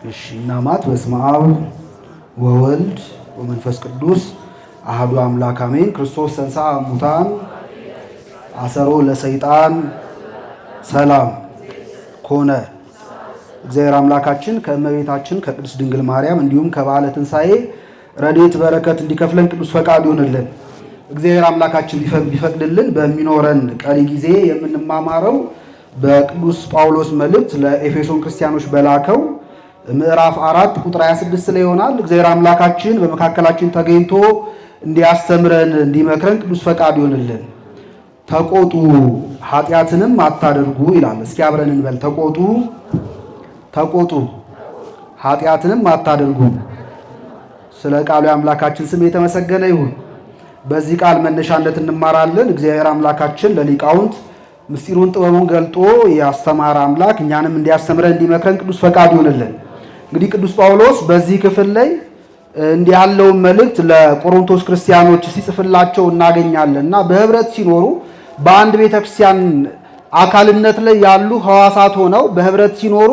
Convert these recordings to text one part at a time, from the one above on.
እሺ እናማት በስመ አብ ወወልድ ወመንፈስ ቅዱስ አሐዱ አምላክ አሜን። ክርስቶስ ተንሥአ እሙታን አሰሮ ለሰይጣን ሰላም ኮነ። እግዚአብሔር አምላካችን ከእመቤታችን ከቅድስት ድንግል ማርያም እንዲሁም ከበዓለ ትንሣኤ ረድኤት በረከት እንዲከፍለን ቅዱስ ፈቃዱ ይሁንልን። እግዚአብሔር አምላካችን ቢፈቅድልን በሚኖረን ቀሪ ጊዜ የምንማማረው በቅዱስ ጳውሎስ መልእክት ለኤፌሶን ክርስቲያኖች በላከው ምዕራፍ 4 ቁጥር 26 ላይ ይሆናል። እግዚአብሔር አምላካችን በመካከላችን ተገኝቶ እንዲያስተምረን እንዲመክረን ቅዱስ ፈቃዱ ይሁንልን። ተቆጡ ኃጢአትንም አታድርጉ ይላል። እስኪ አብረን እንበል። ተቆጡ ኃጢአትንም አታድርጉ። ስለ ቃሉ የአምላካችን ስም የተመሰገነ ይሁን። በዚህ ቃል መነሻነት እንማራለን። እግዚአብሔር አምላካችን ለሊቃውንት ምስጢሩን ጥበቡን ገልጦ ያስተማረ አምላክ እኛንም እንዲያስተምረን እንዲመክረን ቅዱስ ፈቃዱ ይሁንልን። እንግዲህ ቅዱስ ጳውሎስ በዚህ ክፍል ላይ እንዲህ ያለውን መልእክት ለቆሮንቶስ ክርስቲያኖች ሲጽፍላቸው እናገኛለን እና በህብረት ሲኖሩ በአንድ ቤተክርስቲያን አካልነት ላይ ያሉ ሕዋሳት ሆነው በህብረት ሲኖሩ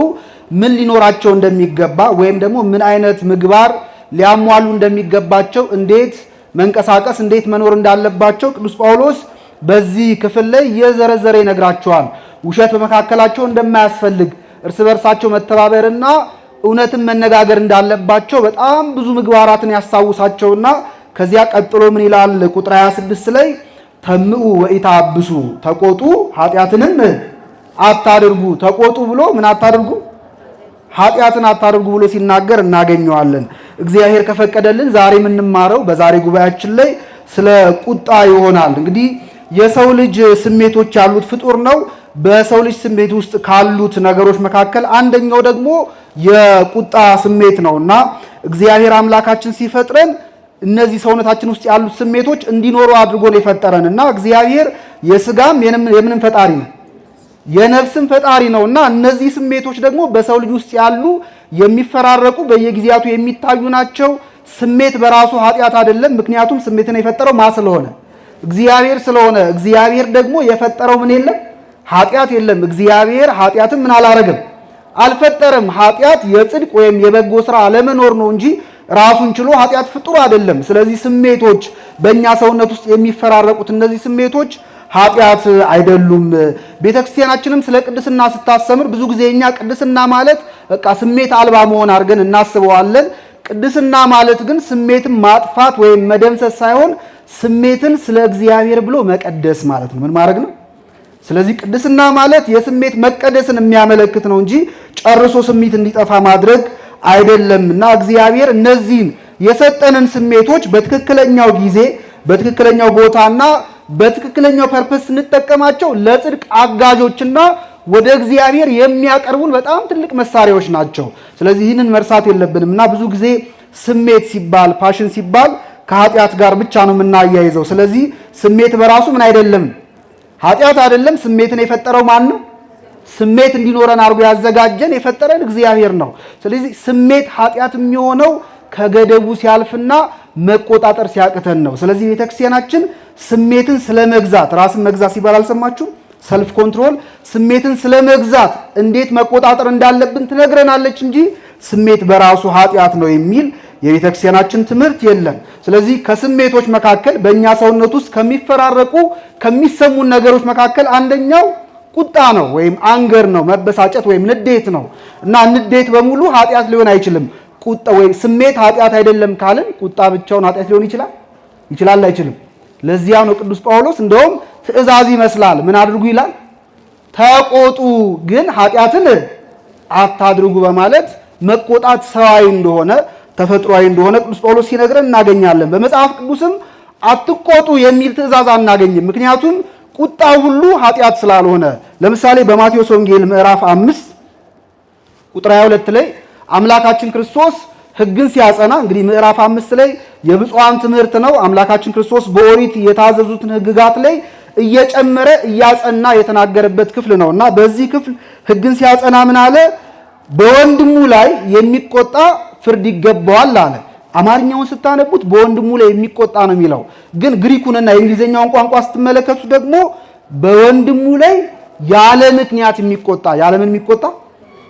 ምን ሊኖራቸው እንደሚገባ ወይም ደግሞ ምን አይነት ምግባር ሊያሟሉ እንደሚገባቸው፣ እንዴት መንቀሳቀስ እንዴት መኖር እንዳለባቸው ቅዱስ ጳውሎስ በዚህ ክፍል ላይ የዘረዘረ ይነግራቸዋል። ውሸት በመካከላቸው እንደማያስፈልግ፣ እርስ በርሳቸው መተባበርና እውነትን መነጋገር እንዳለባቸው በጣም ብዙ ምግባራትን ያስታውሳቸውና ከዚያ ቀጥሎ ምን ይላል? ቁጥር 26 ላይ ተምኡ ወኢታብሱ፣ ተቆጡ ኃጢአትንም አታድርጉ። ተቆጡ ብሎ ምን አታድርጉ? ኃጢአትን አታድርጉ ብሎ ሲናገር እናገኘዋለን። እግዚአብሔር ከፈቀደልን ዛሬ የምንማረው በዛሬ ጉባኤያችን ላይ ስለ ቁጣ ይሆናል። እንግዲህ የሰው ልጅ ስሜቶች ያሉት ፍጡር ነው። በሰው ልጅ ስሜት ውስጥ ካሉት ነገሮች መካከል አንደኛው ደግሞ የቁጣ ስሜት ነውና እግዚአብሔር አምላካችን ሲፈጥረን እነዚህ ሰውነታችን ውስጥ ያሉት ስሜቶች እንዲኖሩ አድርጎ ነው የፈጠረንና እግዚአብሔር የስጋም የምንም ፈጣሪ ነው፣ የነፍስም ፈጣሪ ነውና እነዚህ ስሜቶች ደግሞ በሰው ልጅ ውስጥ ያሉ የሚፈራረቁ በየጊዜያቱ የሚታዩ ናቸው። ስሜት በራሱ ኃጢአት አይደለም። ምክንያቱም ስሜትን የፈጠረው ማ ስለሆነ እግዚአብሔር ስለሆነ፣ እግዚአብሔር ደግሞ የፈጠረው ምን የለም ኃጢአት የለም። እግዚአብሔር ኃጢአትን ምን አላረገም አልፈጠረም። ኃጢአት የጽድቅ ወይም የበጎ ስራ አለመኖር ነው እንጂ ራሱን ችሎ ኃጢአት ፍጡር አይደለም። ስለዚህ ስሜቶች በእኛ ሰውነት ውስጥ የሚፈራረቁት እነዚህ ስሜቶች ኃጢአት አይደሉም። ቤተክርስቲያናችንም ስለ ቅድስና ስታስተምር ብዙ ጊዜ እኛ ቅድስና ማለት በቃ ስሜት አልባ መሆን አድርገን እናስበዋለን። ቅድስና ማለት ግን ስሜትን ማጥፋት ወይም መደምሰስ ሳይሆን ስሜትን ስለ እግዚአብሔር ብሎ መቀደስ ማለት ነው። ምን ማድረግ ነው? ስለዚህ ቅድስና ማለት የስሜት መቀደስን የሚያመለክት ነው እንጂ ጨርሶ ስሜት እንዲጠፋ ማድረግ አይደለም። እና እግዚአብሔር እነዚህን የሰጠንን ስሜቶች በትክክለኛው ጊዜ በትክክለኛው ቦታና በትክክለኛው ፐርፐስ ስንጠቀማቸው ለጽድቅ አጋዦችና ወደ እግዚአብሔር የሚያቀርቡን በጣም ትልቅ መሳሪያዎች ናቸው። ስለዚህ ይህንን መርሳት የለብንም እና ብዙ ጊዜ ስሜት ሲባል ፓሽን ሲባል ከኃጢአት ጋር ብቻ ነው የምናያይዘው። ስለዚህ ስሜት በራሱ ምን አይደለም ኃጢአት አይደለም። ስሜትን የፈጠረው ማን ነው? ስሜት እንዲኖረን አድርጎ ያዘጋጀን የፈጠረን እግዚአብሔር ነው። ስለዚህ ስሜት ኃጢአት የሚሆነው ከገደቡ ሲያልፍና መቆጣጠር ሲያቅተን ነው። ስለዚህ ቤተክርስቲያናችን ስሜትን ስለመግዛት፣ ራስን መግዛት ሲባል አልሰማችሁም? ሰልፍ ኮንትሮል፣ ስሜትን ስለመግዛት እንዴት መቆጣጠር እንዳለብን ትነግረናለች እንጂ ስሜት በራሱ ኃጢአት ነው የሚል የቤተክርስቲያናችን ትምህርት የለም። ስለዚህ ከስሜቶች መካከል በእኛ ሰውነት ውስጥ ከሚፈራረቁ ከሚሰሙን ነገሮች መካከል አንደኛው ቁጣ ነው ወይም አንገር ነው፣ መበሳጨት ወይም ንዴት ነው እና ንዴት በሙሉ ኃጢአት ሊሆን አይችልም። ቁጣ ወይም ስሜት ኃጢአት አይደለም ካልን ቁጣ ብቻውን ኃጢአት ሊሆን ይችላል? አይችልም። ለዚያ ነው ቅዱስ ጳውሎስ እንደውም ትእዛዝ ይመስላል ምን አድርጉ ይላል? ተቆጡ ግን ኃጢአትን አታድርጉ በማለት መቆጣት ሰዋዊ እንደሆነ ተፈጥሯዊ እንደሆነ ቅዱስ ጳውሎስ ሲነግረን እናገኛለን። በመጽሐፍ ቅዱስም አትቆጡ የሚል ትእዛዝ አናገኝም። ምክንያቱም ቁጣ ሁሉ ኃጢአት ስላልሆነ። ለምሳሌ በማቴዎስ ወንጌል ምዕራፍ 5 ቁጥር 22 ላይ አምላካችን ክርስቶስ ሕግን ሲያጸና እንግዲህ ምዕራፍ 5 ላይ የብፁዓን ትምህርት ነው። አምላካችን ክርስቶስ በኦሪት የታዘዙትን ሕግጋት ላይ እየጨመረ እያጸና የተናገረበት ክፍል ነውና በዚህ ክፍል ሕግን ሲያጸና ምን አለ? በወንድሙ ላይ የሚቆጣ ፍርድ ይገባዋል አለ። አማርኛውን ስታነቡት በወንድሙ ላይ የሚቆጣ ነው የሚለው፣ ግን ግሪኩንና የእንግሊዝኛውን ቋንቋ ስትመለከቱ ደግሞ በወንድሙ ላይ ያለ ምክንያት የሚቆጣ ያለ ምን የሚቆጣ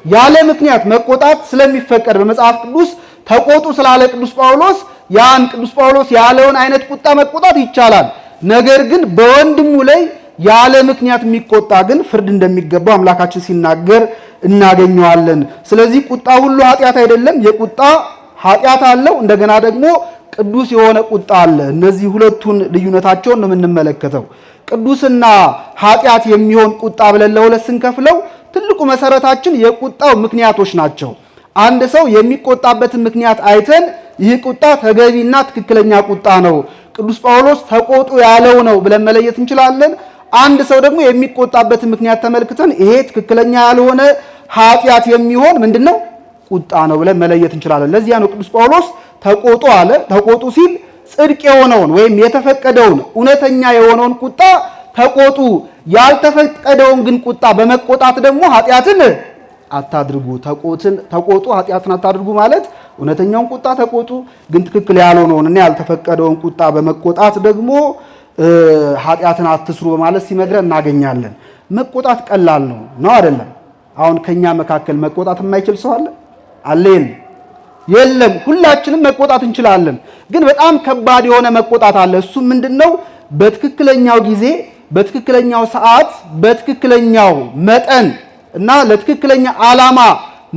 ያለ ምክንያት መቆጣት ስለሚፈቀድ በመጽሐፍ ቅዱስ ተቆጡ ስላለ ቅዱስ ጳውሎስ ያን ቅዱስ ጳውሎስ ያለውን አይነት ቁጣ መቆጣት ይቻላል። ነገር ግን በወንድሙ ላይ ያለ ምክንያት የሚቆጣ ግን ፍርድ እንደሚገባው አምላካችን ሲናገር እናገኘዋለን። ስለዚህ ቁጣ ሁሉ ኃጢአት አይደለም። የቁጣ ኃጢአት አለው፣ እንደገና ደግሞ ቅዱስ የሆነ ቁጣ አለ። እነዚህ ሁለቱን ልዩነታቸውን ነው የምንመለከተው። ቅዱስና ኃጢአት የሚሆን ቁጣ ብለን ለሁለት ስንከፍለው ትልቁ መሰረታችን የቁጣው ምክንያቶች ናቸው። አንድ ሰው የሚቆጣበትን ምክንያት አይተን ይህ ቁጣ ተገቢና ትክክለኛ ቁጣ ነው፣ ቅዱስ ጳውሎስ ተቆጡ ያለው ነው ብለን መለየት እንችላለን። አንድ ሰው ደግሞ የሚቆጣበትን ምክንያት ተመልክተን ይሄ ትክክለኛ ያልሆነ ኃጢአት የሚሆን ምንድነው ቁጣ ነው ብለን መለየት እንችላለን። ለዚያ ነው ቅዱስ ጳውሎስ ተቆጡ አለ። ተቆጡ ሲል ጽድቅ የሆነውን ወይም የተፈቀደውን እውነተኛ የሆነውን ቁጣ ተቆጡ፣ ያልተፈቀደውን ግን ቁጣ በመቆጣት ደግሞ ኃጢአትን አታድርጉ። ተቆጡ ኃጢአትን አታድርጉ ማለት እውነተኛውን ቁጣ ተቆጡ፣ ግን ትክክል ያልሆነውን እና ያልተፈቀደውን ቁጣ በመቆጣት ደግሞ ኃጢአትን አትስሩ በማለት ሲመክረን እናገኛለን። መቆጣት ቀላል ነው አይደለም? አሁን ከኛ መካከል መቆጣት የማይችል ሰው አለ? የለም። ሁላችንም መቆጣት እንችላለን። ግን በጣም ከባድ የሆነ መቆጣት አለ። እሱ ምንድነው? በትክክለኛው ጊዜ፣ በትክክለኛው ሰዓት፣ በትክክለኛው መጠን እና ለትክክለኛ ዓላማ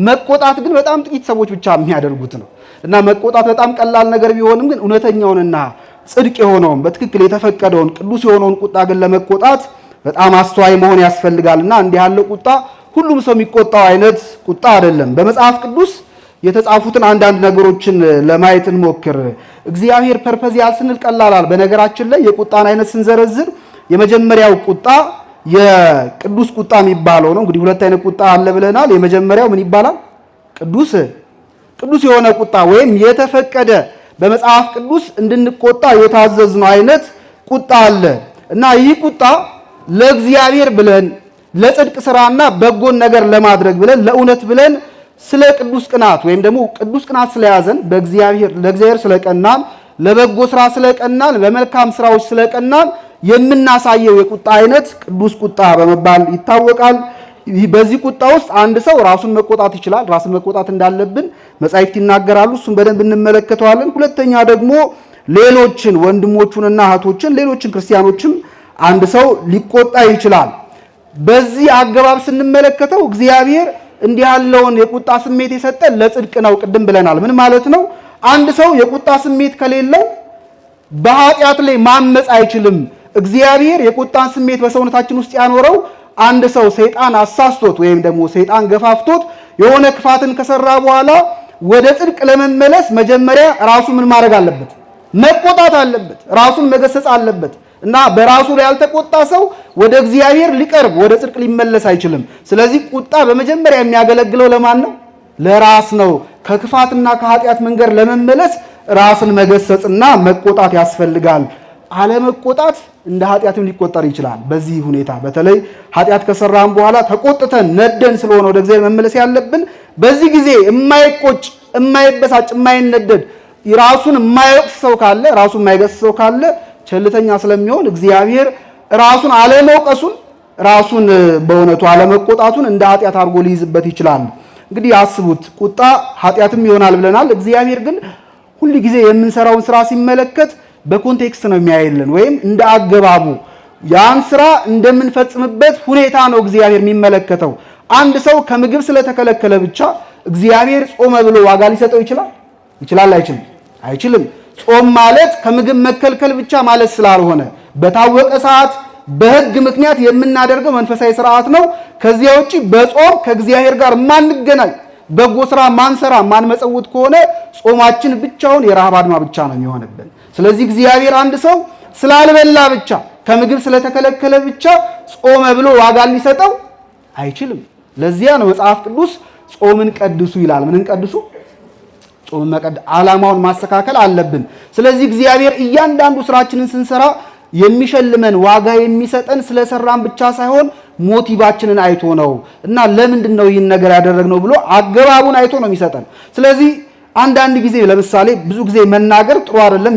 መቆጣት ግን በጣም ጥቂት ሰዎች ብቻ የሚያደርጉት ነው። እና መቆጣት በጣም ቀላል ነገር ቢሆንም ግን እውነተኛውንና ጽድቅ የሆነውን በትክክል የተፈቀደውን ቅዱስ የሆነውን ቁጣ ግን ለመቆጣት በጣም አስተዋይ መሆን ያስፈልጋልና እንዲህ ያለው ቁጣ ሁሉም ሰው የሚቆጣው አይነት ቁጣ አይደለም። በመጽሐፍ ቅዱስ የተጻፉትን አንዳንድ ነገሮችን ለማየት እንሞክር። እግዚአብሔር ፐርፐዝ ያል ስንል ቀላላል። በነገራችን ላይ የቁጣን አይነት ስንዘረዝር የመጀመሪያው ቁጣ የቅዱስ ቁጣ የሚባለው ነው። እንግዲህ ሁለት አይነት ቁጣ አለ ብለናል። የመጀመሪያው ምን ይባላል? ቅዱስ የሆነ ቁጣ ወይም የተፈቀደ በመጽሐፍ ቅዱስ እንድንቆጣ የታዘዝነው አይነት ቁጣ አለ እና ይህ ቁጣ ለእግዚአብሔር ብለን ለጽድቅ ስራና በጎን ነገር ለማድረግ ብለን ለእውነት ብለን ስለ ቅዱስ ቅናት ወይም ደግሞ ቅዱስ ቅናት ስለያዘን ለእግዚአብሔር ስለቀናን ለበጎ ስራ ስለቀናን ለመልካም ስራዎች ስለቀናን የምናሳየው የቁጣ አይነት ቅዱስ ቁጣ በመባል ይታወቃል። በዚህ ቁጣ ውስጥ አንድ ሰው ራሱን መቆጣት ይችላል። ራሱን መቆጣት እንዳለብን መጻሕፍት ይናገራሉ። እሱን በደንብ እንመለከተዋለን። ሁለተኛ ደግሞ ሌሎችን ወንድሞቹንና እህቶችን ሌሎችን ክርስቲያኖችም አንድ ሰው ሊቆጣ ይችላል። በዚህ አገባብ ስንመለከተው እግዚአብሔር እንዲህ ያለውን የቁጣ ስሜት የሰጠን ለጽድቅ ነው። ቅድም ብለናል። ምን ማለት ነው? አንድ ሰው የቁጣ ስሜት ከሌለው በኃጢአት ላይ ማመጽ አይችልም። እግዚአብሔር የቁጣን ስሜት በሰውነታችን ውስጥ ያኖረው አንድ ሰው ሰይጣን አሳስቶት ወይም ደግሞ ሰይጣን ገፋፍቶት የሆነ ክፋትን ከሰራ በኋላ ወደ ጽድቅ ለመመለስ መጀመሪያ ራሱ ምን ማድረግ አለበት? መቆጣት አለበት። ራሱን መገሰጽ አለበት። እና በራሱ ላይ ያልተቆጣ ሰው ወደ እግዚአብሔር ሊቀርብ ወደ ጽድቅ ሊመለስ አይችልም። ስለዚህ ቁጣ በመጀመሪያ የሚያገለግለው ለማን ነው? ለራስ ነው። ከክፋትና ከኃጢአት መንገድ ለመመለስ ራስን መገሰጽና መቆጣት ያስፈልጋል። አለመቆጣት እንደ ኃጢአትም ሊቆጠር ይችላል። በዚህ ሁኔታ በተለይ ኃጢአት ከሰራን በኋላ ተቆጥተን ነደን ስለሆነ ወደ እግዚአብሔር መመለስ ያለብን በዚህ ጊዜ የማይቆጭ የማይበሳጭ የማይነደድ ራሱን የማይወቅስ ሰው ካለ ራሱን የማይገስጽ ሰው ካለ ቸልተኛ ስለሚሆን እግዚአብሔር ራሱን አለመውቀሱን ራሱን በእውነቱ አለመቆጣቱን እንደ ኃጢአት አድርጎ ሊይዝበት ይችላል። እንግዲህ አስቡት፣ ቁጣ ኃጢአትም ይሆናል ብለናል። እግዚአብሔር ግን ሁል ጊዜ የምንሰራውን ስራ ሲመለከት በኮንቴክስት ነው የሚያይልን፣ ወይም እንደ አገባቡ ያን ስራ እንደምንፈጽምበት ሁኔታ ነው እግዚአብሔር የሚመለከተው። አንድ ሰው ከምግብ ስለተከለከለ ብቻ እግዚአብሔር ጾመ ብሎ ዋጋ ሊሰጠው ይችላል? አይችልም። ጾም ማለት ከምግብ መከልከል ብቻ ማለት ስላልሆነ በታወቀ ሰዓት በሕግ ምክንያት የምናደርገው መንፈሳዊ ስርዓት ነው። ከዚያ ውጪ በጾም ከእግዚአብሔር ጋር ማንገናኝ በጎ ስራ ማንሰራ ማንመጸውት ከሆነ ጾማችን ብቻውን የረሃብ አድማ ብቻ ነው የሚሆንብን። ስለዚህ እግዚአብሔር አንድ ሰው ስላልበላ ብቻ ከምግብ ስለተከለከለ ብቻ ጾመ ብሎ ዋጋ ሊሰጠው አይችልም። ለዚያ ነው መጽሐፍ ቅዱስ ጾምን ቀድሱ ይላል። ምንን ቀድሱ? ጾምን መቀደስ፣ ዓላማውን ማስተካከል አለብን። ስለዚህ እግዚአብሔር እያንዳንዱ ስራችንን ስንሰራ የሚሸልመን ዋጋ የሚሰጠን ስለሰራን ብቻ ሳይሆን ሞቲቫችንን አይቶ ነው እና ለምንድን ነው ይህን ነገር ያደረግነው ብሎ አገባቡን አይቶ ነው የሚሰጠን። ስለዚህ አንዳንድ ጊዜ ለምሳሌ ብዙ ጊዜ መናገር ጥሩ አይደለም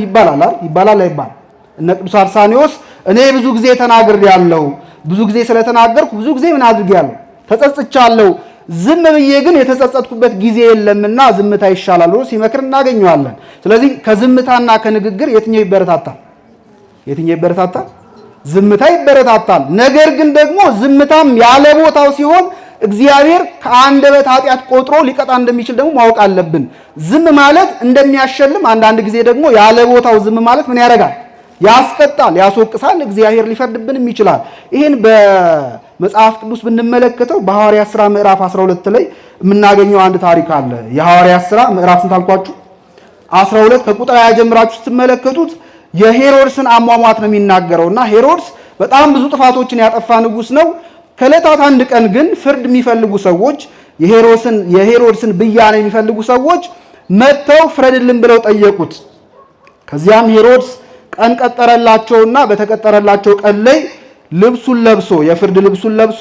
ይባላል አይባል? እነ ቅዱስ አርሳኔዎስ እኔ ብዙ ጊዜ ተናግሬያለሁ፣ ብዙ ጊዜ ስለተናገርኩ ብዙ ጊዜ ምን አድርጌያለሁ? ተጸጽቻለሁ። ዝም ብዬ ግን የተጸጸትኩበት ጊዜ የለምና ዝምታ ይሻላል ብሎ ሲመክር እናገኘዋለን። ስለዚህ ከዝምታና ከንግግር የትኛው ይበረታታል? የትኛው ይበረታታል? ዝምታ ይበረታታል። ነገር ግን ደግሞ ዝምታም ያለ ቦታው ሲሆን እግዚአብሔር ከአንደበት ኃጢአት ቆጥሮ ሊቀጣ እንደሚችል ደግሞ ማወቅ አለብን። ዝም ማለት እንደሚያሸልም፣ አንዳንድ ጊዜ ደግሞ ያለ ቦታው ዝም ማለት ምን ያደርጋል? ያስቀጣል፣ ያስወቅሳል፣ እግዚአብሔር ሊፈርድብንም ይችላል። ይህን በመጽሐፍ ቅዱስ ብንመለከተው በሐዋርያት ሥራ ምዕራፍ 12 ላይ የምናገኘው አንድ ታሪክ አለ። የሐዋርያት ሥራ ምዕራፍ ስንት አልኳችሁ? 12 ከቁጥር 20 ጀምራችሁ ስትመለከቱት የሄሮድስን አሟሟት ነው የሚናገረውና ሄሮድስ በጣም ብዙ ጥፋቶችን ያጠፋ ንጉሥ ነው። ከዕለታት አንድ ቀን ግን ፍርድ የሚፈልጉ ሰዎች የሄሮድስን ብያኔ የሚፈልጉ ሰዎች መጥተው ፍረድልን ብለው ጠየቁት። ከዚያም ሄሮድስ ቀን ቀጠረላቸውና በተቀጠረላቸው ቀን ላይ ልብሱን ለብሶ የፍርድ ልብሱን ለብሶ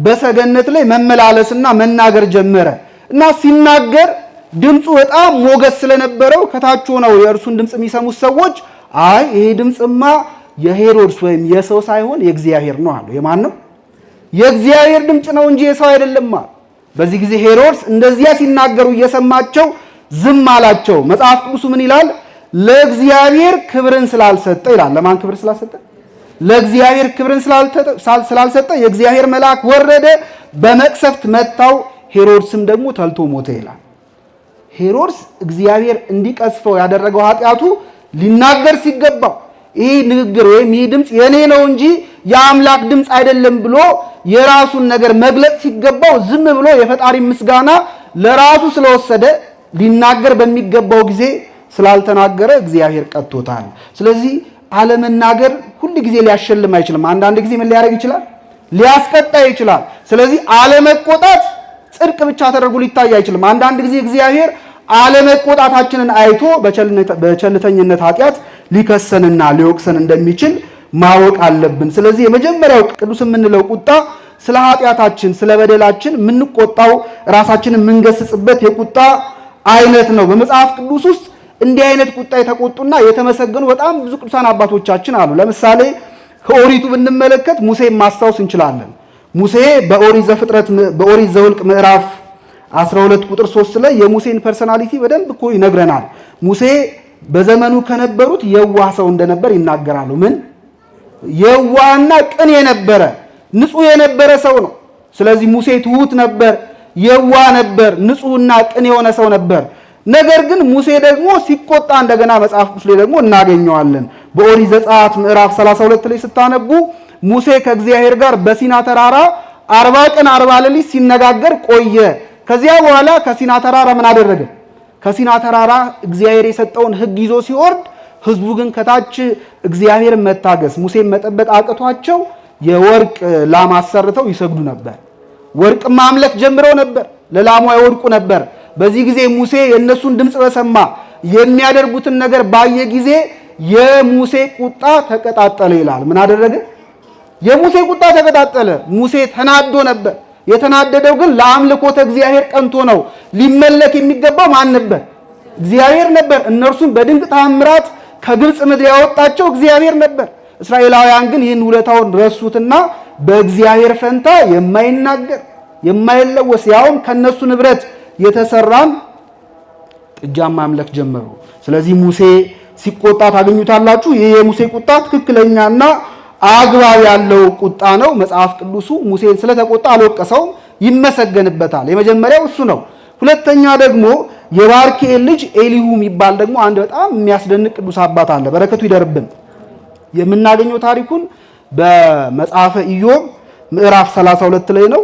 በሰገነት ላይ መመላለስና መናገር ጀመረ እና ሲናገር ድምፁ በጣም ሞገስ ስለነበረው ከታች ሆነው የእርሱን ድምፅ የሚሰሙት ሰዎች አይ ይሄ ድምፅማ የሄሮድስ ወይም የሰው ሳይሆን የእግዚአብሔር ነው አሉ። የማን ነው? የእግዚአብሔር ድምፅ ነው እንጂ የሰው አይደለም። በዚህ ጊዜ ሄሮድስ እንደዚያ ሲናገሩ እየሰማቸው ዝም አላቸው። መጽሐፍ ቅዱሱ ምን ይላል? ለእግዚአብሔር ክብርን ስላልሰጠ ይላል። ለማን ክብር ስላልሰጠ? ለእግዚአብሔር ክብርን ስላልሰጠ የእግዚአብሔር መልአክ ወረደ፣ በመቅሰፍት መታው፣ ሄሮድስም ደግሞ ተልቶ ሞተ ይላል። ሄሮድስ እግዚአብሔር እንዲቀስፈው ያደረገው ኃጢአቱ ሊናገር ሲገባው ይህ ንግግር ወይም ይህ ድምፅ የኔ ነው እንጂ የአምላክ ድምፅ አይደለም ብሎ የራሱን ነገር መግለጽ ሲገባው ዝም ብሎ የፈጣሪ ምስጋና ለራሱ ስለወሰደ ሊናገር በሚገባው ጊዜ ስላልተናገረ እግዚአብሔር ቀጥቶታል። ስለዚህ አለመናገር ሁሉ ጊዜ ሊያሸልም አይችልም። አንዳንድ ጊዜ ምን ሊያደርግ ይችላል? ሊያስቀጣ ይችላል። ስለዚህ አለመቆጣት ጽድቅ ብቻ ተደርጎ ሊታይ አይችልም። አንዳንድ ጊዜ እግዚአብሔር አለመቆጣታችንን አይቶ በቸልተኝነት ኃጢአት ሊከሰንና ሊወቅሰን እንደሚችል ማወቅ አለብን። ስለዚህ የመጀመሪያው ቅዱስ የምንለው ቁጣ ስለ ኃጢአታችን ስለ በደላችን የምንቆጣው ራሳችንን የምንገስጽበት የቁጣ አይነት ነው። በመጽሐፍ ቅዱስ ውስጥ እንዲህ አይነት ቁጣ የተቆጡና የተመሰገኑ በጣም ብዙ ቅዱሳን አባቶቻችን አሉ። ለምሳሌ ከኦሪቱ ብንመለከት ሙሴን ማስታወስ እንችላለን። ሙሴ በኦሪት ዘኍልቍ ምዕራፍ 12 ቁጥር 3 ላይ የሙሴን ፐርሰናሊቲ በደንብ እኮ ይነግረናል። ሙሴ በዘመኑ ከነበሩት የዋህ ሰው እንደነበር ይናገራሉ። ምን የዋህና ቅን የነበረ ንጹህ የነበረ ሰው ነው። ስለዚህ ሙሴ ትሁት ነበር፣ የዋህ ነበር፣ ንጹህና ቅን የሆነ ሰው ነበር። ነገር ግን ሙሴ ደግሞ ሲቆጣ እንደገና መጽሐፍ ቅዱስ ላይ ደግሞ እናገኘዋለን። በኦሪት ዘጸአት ምዕራፍ 32 ላይ ስታነቡ ሙሴ ከእግዚአብሔር ጋር በሲና ተራራ 40 ቀን 40 ሌሊት ሲነጋገር ቆየ። ከዚያ በኋላ ከሲና ተራራ ምን አደረገ? ከሲና ተራራ እግዚአብሔር የሰጠውን ሕግ ይዞ ሲወርድ ሕዝቡ ግን ከታች እግዚአብሔርን መታገስ ሙሴን መጠበቅ አቅቷቸው የወርቅ ላም አሰርተው ይሰግዱ ነበር። ወርቅ ማምለክ ጀምረው ነበር። ለላሟ ይወድቁ ነበር። በዚህ ጊዜ ሙሴ የእነሱን ድምፅ በሰማ የሚያደርጉትን ነገር ባየ ጊዜ የሙሴ ቁጣ ተቀጣጠለ ይላል። ምን አደረገ? የሙሴ ቁጣ ተቀጣጠለ። ሙሴ ተናዶ ነበር። የተናደደው ግን ለአምልኮተ እግዚአብሔር ቀንቶ ነው። ሊመለክ የሚገባው ማን ነበር? እግዚአብሔር ነበር። እነርሱም በድንቅ ተአምራት ከግብፅ ምድር ያወጣቸው እግዚአብሔር ነበር። እስራኤላውያን ግን ይህን ውለታውን ረሱትና በእግዚአብሔር ፈንታ የማይናገር የማይለወስ ያውም ከነሱ ንብረት የተሰራን ጥጃ ማምለክ ጀመሩ። ስለዚህ ሙሴ ሲቆጣ ታገኙታላችሁ። ይህ የሙሴ ቁጣ ትክክለኛና አግባብ ያለው ቁጣ ነው። መጽሐፍ ቅዱሱ ሙሴን ስለተቆጣ አልወቀሰውም፣ ይመሰገንበታል። የመጀመሪያው እሱ ነው። ሁለተኛ ደግሞ የባርክኤል ልጅ ኤሊሁ የሚባል ደግሞ አንድ በጣም የሚያስደንቅ ቅዱስ አባት አለ። በረከቱ ይደርብን። የምናገኘው ታሪኩን በመጽሐፈ ኢዮብ ምዕራፍ 32 ላይ ነው።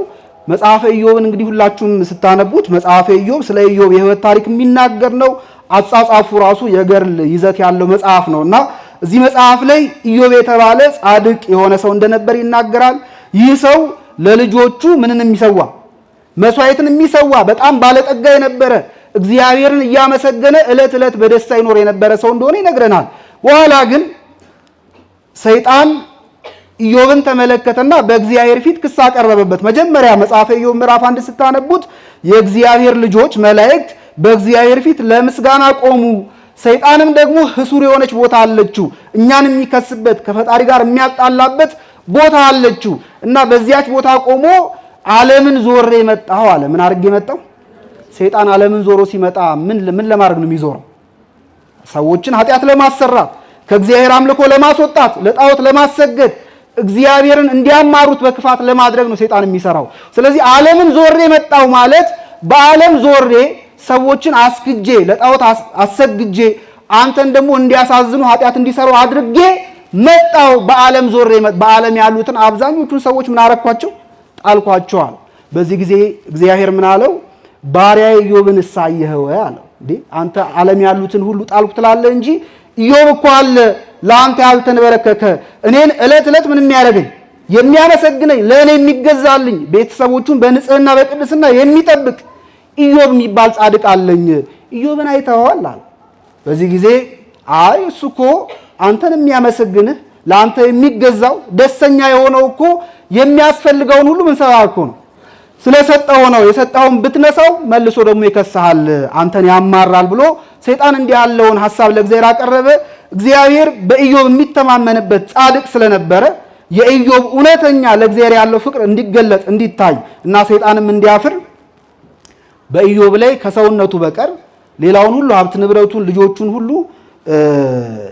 መጽሐፈ ኢዮብን እንግዲህ ሁላችሁም ስታነቡት መጽሐፈ ኢዮብ ስለ ኢዮብ የሕይወት ታሪክ የሚናገር ነው። አጻጻፉ ራሱ የገድል ይዘት ያለው መጽሐፍ ነውና እዚህ መጽሐፍ ላይ ኢዮብ የተባለ ጻድቅ የሆነ ሰው እንደነበር ይናገራል። ይህ ሰው ለልጆቹ ምንን የሚሰዋ መስዋዕትን የሚሰዋ በጣም ባለጠጋ የነበረ እግዚአብሔርን እያመሰገነ ዕለት ዕለት በደስታ ይኖር የነበረ ሰው እንደሆነ ይነግረናል። በኋላ ግን ሰይጣን ኢዮብን ተመለከተና በእግዚአብሔር ፊት ክስ አቀረበበት። መጀመሪያ መጽሐፈ ኢዮብ ምዕራፍ 1 ስታነቡት የእግዚአብሔር ልጆች መላእክት በእግዚአብሔር ፊት ለምስጋና ቆሙ። ሰይጣንም ደግሞ ህሱር የሆነች ቦታ አለችው፣ እኛን የሚከስበት ከፈጣሪ ጋር የሚያጣላበት ቦታ አለችው እና በዚያች ቦታ ቆሞ ዓለምን ዞሬ መጣሁ አለ። ምን አድርጌ መጣሁ? ሰይጣን ዓለምን ዞሮ ሲመጣ ምን ለማድረግ ነው የሚዞረው? ሰዎችን ኃጢአት ለማሰራት፣ ከእግዚአብሔር አምልኮ ለማስወጣት፣ ለጣዖት ለማሰገድ፣ እግዚአብሔርን እንዲያማሩት በክፋት ለማድረግ ነው ሰይጣን የሚሰራው። ስለዚህ ዓለምን ዞሬ መጣሁ ማለት በዓለም ዞሬ ሰዎችን አስክጄ ለጣዖት አሰግጄ አንተን ደግሞ እንዲያሳዝኑ ኃጢአት እንዲሰሩ አድርጌ መጣሁ። በዓለም ዞሬ በዓለም ያሉትን አብዛኞቹን ሰዎች ምን አረኳቸው? ጣልኳቸዋል። በዚህ ጊዜ እግዚአብሔር ምን አለው? ባሪያዬ ኢዮብን እሳየኸው አለው። እንዴ አንተ ዓለም ያሉትን ሁሉ ጣልኩ ትላለህ እንጂ ኢዮብ እኮ አለ ለአንተ ያልተንበረከከ እኔን ዕለት ዕለት ምን የሚያደርገኝ የሚያመሰግነኝ ለእኔ የሚገዛልኝ ቤተሰቦቹን በንጽህና በቅድስና የሚጠብቅ ኢዮብ የሚባል ጻድቅ አለኝ። ኢዮብን አይተኸዋል አለ። በዚህ ጊዜ አይ እሱ እኮ አንተን የሚያመሰግንህ ለአንተ የሚገዛው ደስተኛ የሆነው እኮ የሚያስፈልገውን ሁሉ ምን ሰራልኩ ነው ስለሰጠው ነው። የሰጠውን ብትነሳው መልሶ ደግሞ ይከስሃል፣ አንተን ያማራል ብሎ ሰይጣን እንዲህ ያለውን ሐሳብ ለእግዚአብሔር አቀረበ። እግዚአብሔር በኢዮብ የሚተማመንበት ጻድቅ ስለነበረ የኢዮብ እውነተኛ ለእግዚአብሔር ያለው ፍቅር እንዲገለጥ እንዲታይ እና ሰይጣንም እንዲያፍር በኢዮብ ላይ ከሰውነቱ በቀር ሌላውን ሁሉ ሀብት ንብረቱን ልጆቹን ሁሉ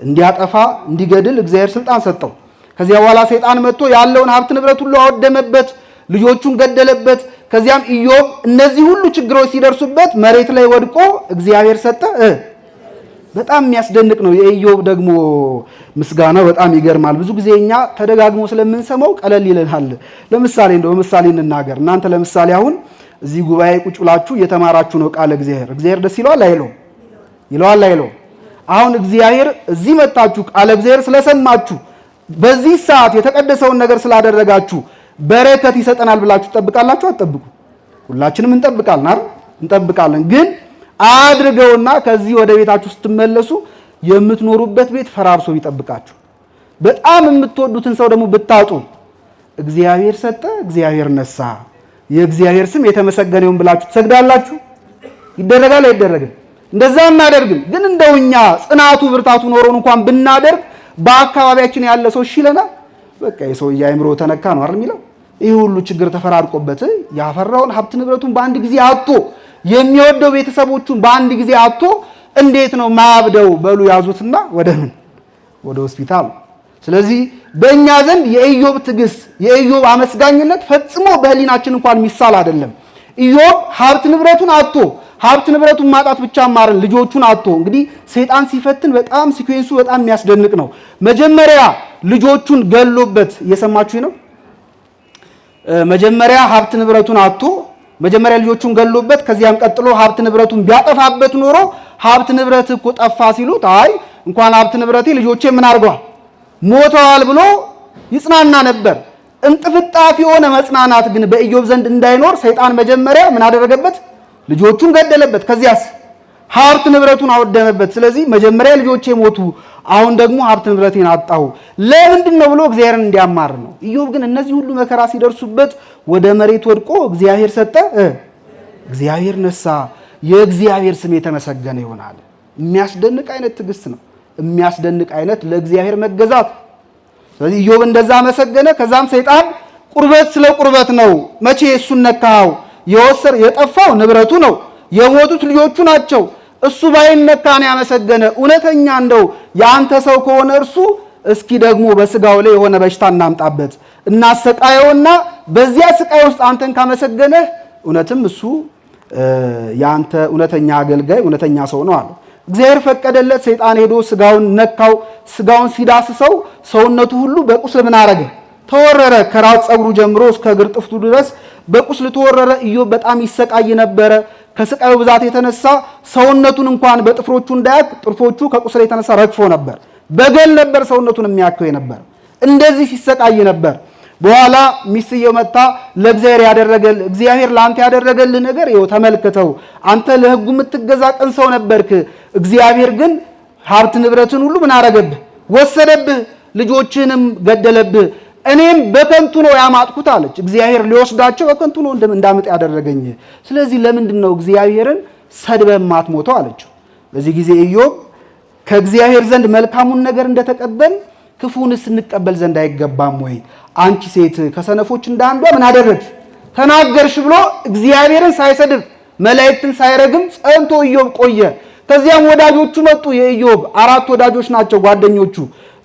እንዲያጠፋ እንዲገድል እግዚአብሔር ስልጣን ሰጠው። ከዚያ በኋላ ሰይጣን መጥቶ ያለውን ሀብት ንብረት ሁሉ አወደመበት፣ ልጆቹን ገደለበት። ከዚያም ኢዮብ እነዚህ ሁሉ ችግሮች ሲደርሱበት መሬት ላይ ወድቆ እግዚአብሔር ሰጠ። በጣም የሚያስደንቅ ነው። የኢዮብ ደግሞ ምስጋናው በጣም ይገርማል። ብዙ ጊዜ እኛ ተደጋግሞ ስለምንሰማው ቀለል ይለናል። ለምሳሌ በምሳሌ እንናገር። እናንተ ለምሳሌ አሁን እዚህ ጉባኤ ቁጭ ብላችሁ እየተማራችሁ ነው ቃለ እግዚአብሔር ደስ ይለዋል አይለው? ይለዋል አይለው? አሁን እግዚአብሔር እዚህ መጣችሁ ቃለ እግዚአብሔር ስለሰማችሁ በዚህ ሰዓት የተቀደሰውን ነገር ስላደረጋችሁ በረከት ይሰጠናል ብላችሁ ትጠብቃላችሁ? አትጠብቁ? ሁላችንም እንጠብቃለን አይደል? እንጠብቃለን። ግን አድርገውና ከዚህ ወደ ቤታችሁ ስትመለሱ የምትኖሩበት ቤት ፈራርሶ ይጠብቃችሁ። በጣም የምትወዱትን ሰው ደግሞ ብታጡ እግዚአብሔር ሰጠ፣ እግዚአብሔር ነሳ፣ የእግዚአብሔር ስም የተመሰገነ ይሁን ብላችሁ ትሰግዳላችሁ? ይደረጋል አይደረግም? እንደዛ እናደርግም። ግን እንደውኛ ጽናቱ ብርታቱ ኖሮን እንኳን ብናደርግ በአካባቢያችን ያለ ሰው ይለናል። በቃ የሰውዬ አእምሮ ተነካ ነው አይደል የሚለው። ይህ ሁሉ ችግር ተፈራርቆበት ያፈራውን ሀብት ንብረቱን በአንድ ጊዜ አጥቶ የሚወደው ቤተሰቦቹን በአንድ ጊዜ አጥቶ እንዴት ነው ማያብደው? በሉ ያዙትና ወደ ሆስፒታል። ስለዚህ በእኛ ዘንድ የኢዮብ ትዕግስት የኢዮብ አመስጋኝነት ፈጽሞ በህሊናችን እንኳን ሚሳል አይደለም። ኢዮብ ሀብት ንብረቱን አጥቶ ሀብት ንብረቱን ማጣት ብቻ ማረን ልጆቹን አጥቶ እንግዲህ ሰይጣን ሲፈትን በጣም ሲኩዌንሱ በጣም የሚያስደንቅ ነው። መጀመሪያ ልጆቹን ገሎበት እየሰማችሁ ነው። መጀመሪያ ሀብት ንብረቱን አጥቶ መጀመሪያ ልጆቹን ገሎበት ከዚያም ቀጥሎ ሀብት ንብረቱን ቢያጠፋበት ኖሮ ሀብት ንብረት እኮ ጠፋ ሲሉት አይ እንኳን ሀብት ንብረቴ ልጆቼ ምን አድርገዋል ሞተዋል ብሎ ይጽናና ነበር። እንጥፍጣፊ የሆነ መጽናናት ግን በኢዮብ ዘንድ እንዳይኖር ሰይጣን መጀመሪያ ምን አደረገበት? ልጆቹን ገደለበት። ከዚያስ ሀብት ንብረቱን አወደመበት። ስለዚህ መጀመሪያ ልጆቼ ሞቱ፣ አሁን ደግሞ ሀብት ንብረቴን አጣሁ። ለምንድን ነው ብሎ እግዚአብሔርን እንዲያማር ነው። ኢዮብ ግን እነዚህ ሁሉ መከራ ሲደርሱበት ወደ መሬት ወድቆ እግዚአብሔር ሰጠ፣ እግዚአብሔር ነሳ፣ የእግዚአብሔር ስም የተመሰገነ ይሆናል። የሚያስደንቅ አይነት ትዕግስት ነው። የሚያስደንቅ አይነት ለእግዚአብሔር መገዛት። ስለዚህ ኢዮብ እንደዛ መሰገነ። ከዛም ሰይጣን ቁርበት ስለ ቁርበት ነው። መቼ እሱን ነካው? የጠፋው ንብረቱ ነው፣ የሞቱት ልጆቹ ናቸው። እሱ ባይነካ ነው ያመሰገነ። እውነተኛ እንደው የአንተ ሰው ከሆነ እርሱ እስኪ ደግሞ በስጋው ላይ የሆነ በሽታ እናምጣበት እናሰቃየውና በዚያ ስቃይ ውስጥ አንተን ካመሰገነ እውነትም እሱ የአንተ እውነተኛ አገልጋይ እውነተኛ ሰው ነው አለ። እግዚአብሔር ፈቀደለት። ሰይጣን ሄዶ ስጋውን ነካው። ስጋውን ሲዳስሰው ሰውነቱ ሁሉ በቁስል ምን አረገ? ተወረረ። ከራስ ፀጉሩ ጀምሮ እስከ እግር ጥፍቱ ድረስ በቁስል ተወረረ። ኢዮብ በጣም ይሰቃይ ነበረ። ከስቃዩ ብዛት የተነሳ ሰውነቱን እንኳን በጥፍሮቹ እንዳያክ ጥፍሮቹ ከቁስል የተነሳ ረግፎ ነበር። በገል ነበር ሰውነቱን የሚያከው ነበር። እንደዚህ ሲሰቃይ ነበር። በኋላ ሚስትየው መጣ ለእግዚአብሔር እግዚአብሔር ለአንተ ያደረገልህ ነገር ይኸው ተመልከተው። አንተ ለሕጉ የምትገዛ ቅን ሰው ነበርክ። እግዚአብሔር ግን ሀብት ንብረትን ሁሉ ምን አረገብህ? ወሰደብህ። ልጆችንም ገደለብህ። እኔም በከንቱ ነው ያማጥኩት አለች። እግዚአብሔር ሊወስዳቸው በከንቱ ነው እንዳምጥ ያደረገኝ። ስለዚህ ለምንድን ነው እግዚአብሔርን ሰድበህ ማትሞተው አለችው። በዚህ ጊዜ ኢዮብ ከእግዚአብሔር ዘንድ መልካሙን ነገር እንደተቀበል ክፉንስ እንቀበል ዘንድ አይገባም ወይ? አንቺ ሴት ከሰነፎች እንዳንዷ ምን አደረግሽ? ተናገርሽ ብሎ እግዚአብሔርን ሳይሰድብ መላእክትን ሳይረግም ጸንቶ ኢዮብ ቆየ። ከዚያም ወዳጆቹ መጡ። የኢዮብ 4 ወዳጆች ናቸው ጓደኞቹ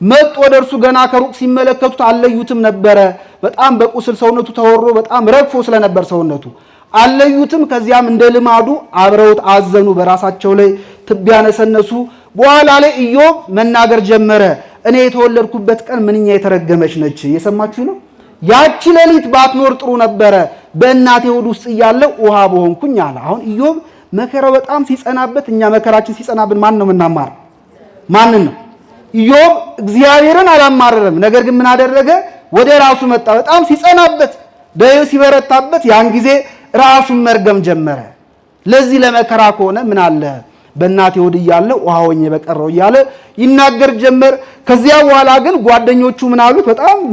መጡ። ወደ እርሱ ገና ከሩቅ ሲመለከቱት አለዩትም ነበረ። በጣም በቁስል ሰውነቱ ተወሮ በጣም ረግፎ ስለነበር ሰውነቱ አለዩትም። ከዚያም እንደ ልማዱ አብረውት አዘኑ፣ በራሳቸው ላይ ትቢያ ነሰነሱ። በኋላ ላይ ኢዮብ መናገር ጀመረ። እኔ የተወለድኩበት ቀን ምንኛ የተረገመች ነች። እየሰማችሁ ነው። ያቺ ሌሊት ባትኖር ጥሩ ነበረ፣ በእናቴ ሆድ ውስጥ እያለ ውሃ በሆንኩኝ አለ። አሁን ኢዮብ መከራው በጣም ሲጸናበት፣ እኛ መከራችን ሲጸናብን ማን ነው የምናማር? ማንን ነው? ኢዮብ እግዚአብሔርን አላማረረም። ነገር ግን ምን አደረገ? ወደ ራሱ መጣ። በጣም ሲጸናበት፣ ደዌው ሲበረታበት፣ ያን ጊዜ ራሱን መርገም ጀመረ። ለዚህ ለመከራ ከሆነ ምን አለ በእናቴ ሆድ እያለ ውሃ ሆኜ በቀረው እያለ ይናገር ጀመር። ከዚያ በኋላ ግን ጓደኞቹ ምን አሉት?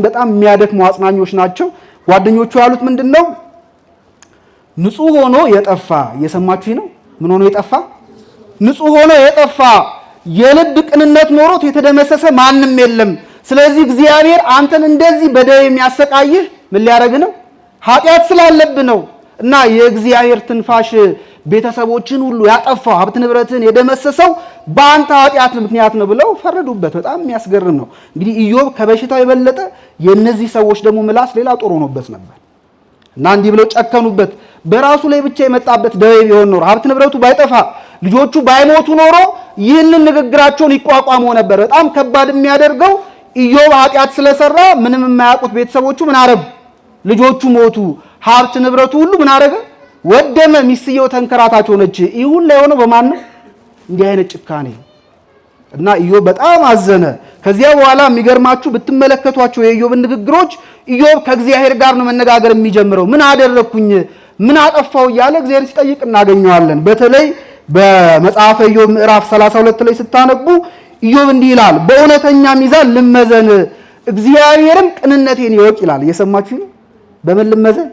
በጣም የሚያደክሙ አጽናኞች ናቸው። ጓደኞቹ ያሉት ምንድነው? ንጹህ ሆኖ የጠፋ እየሰማችሁ ነው። ምን ሆኖ የጠፋ? ንጹህ ሆኖ የጠፋ የልብ ቅንነት ኖሮት የተደመሰሰ ማንም የለም። ስለዚህ እግዚአብሔር አንተን እንደዚህ በደዌ የሚያሰቃይህ ምን ሊያደርግ ነው? ኃጢአት ስላለብህ ነው። እና የእግዚአብሔር ትንፋሽ ቤተሰቦችን ሁሉ ያጠፋው ሀብት ንብረትን የደመሰሰው በአንተ ኃጢአት ምክንያት ነው ብለው ፈረዱበት። በጣም የሚያስገርም ነው። እንግዲህ ኢዮብ ከበሽታው የበለጠ የነዚህ ሰዎች ደግሞ ምላስ ሌላ ጦር ሆኖበት ነበር እና እንዲህ ብለው ጨከኑበት። በራሱ ላይ ብቻ የመጣበት ደዌ ቢሆን ኖሮ ሀብት ንብረቱ ባይጠፋ ልጆቹ ባይሞቱ ኖሮ ይህንን ንግግራቸውን ይቋቋመው ነበር። በጣም ከባድ የሚያደርገው ኢዮብ ኃጢአት ስለሰራ ምንም የማያውቁት ቤተሰቦቹ ምን አረጉ? ልጆቹ ሞቱ። ሀብት ንብረቱ ሁሉ ምን አረገ? ወደመ። ሚስትየው ተንከራታች ሆነች። ይሁን ላይ ሆነው በማን ነው? እንዲህ አይነት ጭካኔ እና ኢዮብ በጣም አዘነ። ከዚያ በኋላ የሚገርማችሁ ብትመለከቷቸው የኢዮብን ንግግሮች ኢዮብ ከእግዚአብሔር ጋር ነው መነጋገር የሚጀምረው። ምን አደረኩኝ? ምን አጠፋው? እያለ እግዚአብሔር ሲጠይቅ እናገኘዋለን። በተለይ በመጽሐፈ ኢዮብ ምዕራፍ 32 ላይ ስታነቡ ኢዮብ እንዲህ ይላል፣ በእውነተኛ ሚዛን ልመዘን እግዚአብሔርም ቅንነቴን ይወቅ ይላል። እየሰማችሁ ነው። በምን ልመዘን?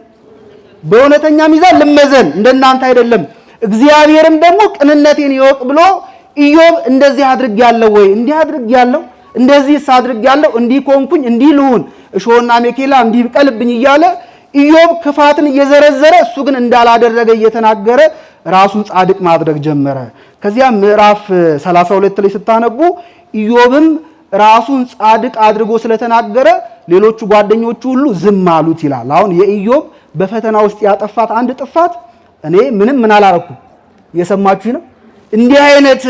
በእውነተኛ ሚዛን ልመዘን፣ እንደናንተ አይደለም። እግዚአብሔርም ደግሞ ቅንነቴን ይወቅ ብሎ ኢዮብ እንደዚህ አድርጌያለሁ ወይ? እንዲህ አድርጌያለሁ፣ እንደዚህስ አድርጌያለሁ፣ እንዲህ ኮንኩኝ፣ እንዲህ ልሁን፣ እሾህና ሜኬላ እንዲህ ብቀልብኝ እያለ ኢዮብ ክፋትን እየዘረዘረ እሱ ግን እንዳላደረገ እየተናገረ ራሱን ጻድቅ ማድረግ ጀመረ። ከዚያ ምዕራፍ 32 ላይ ስታነቡ ኢዮብም ራሱን ጻድቅ አድርጎ ስለተናገረ ሌሎቹ ጓደኞቹ ሁሉ ዝም አሉት ይላል። አሁን የኢዮብ በፈተና ውስጥ ያጠፋት አንድ ጥፋት እኔ ምን አላረኩም። እየሰማችሁ ነው። እንዲህ አይነት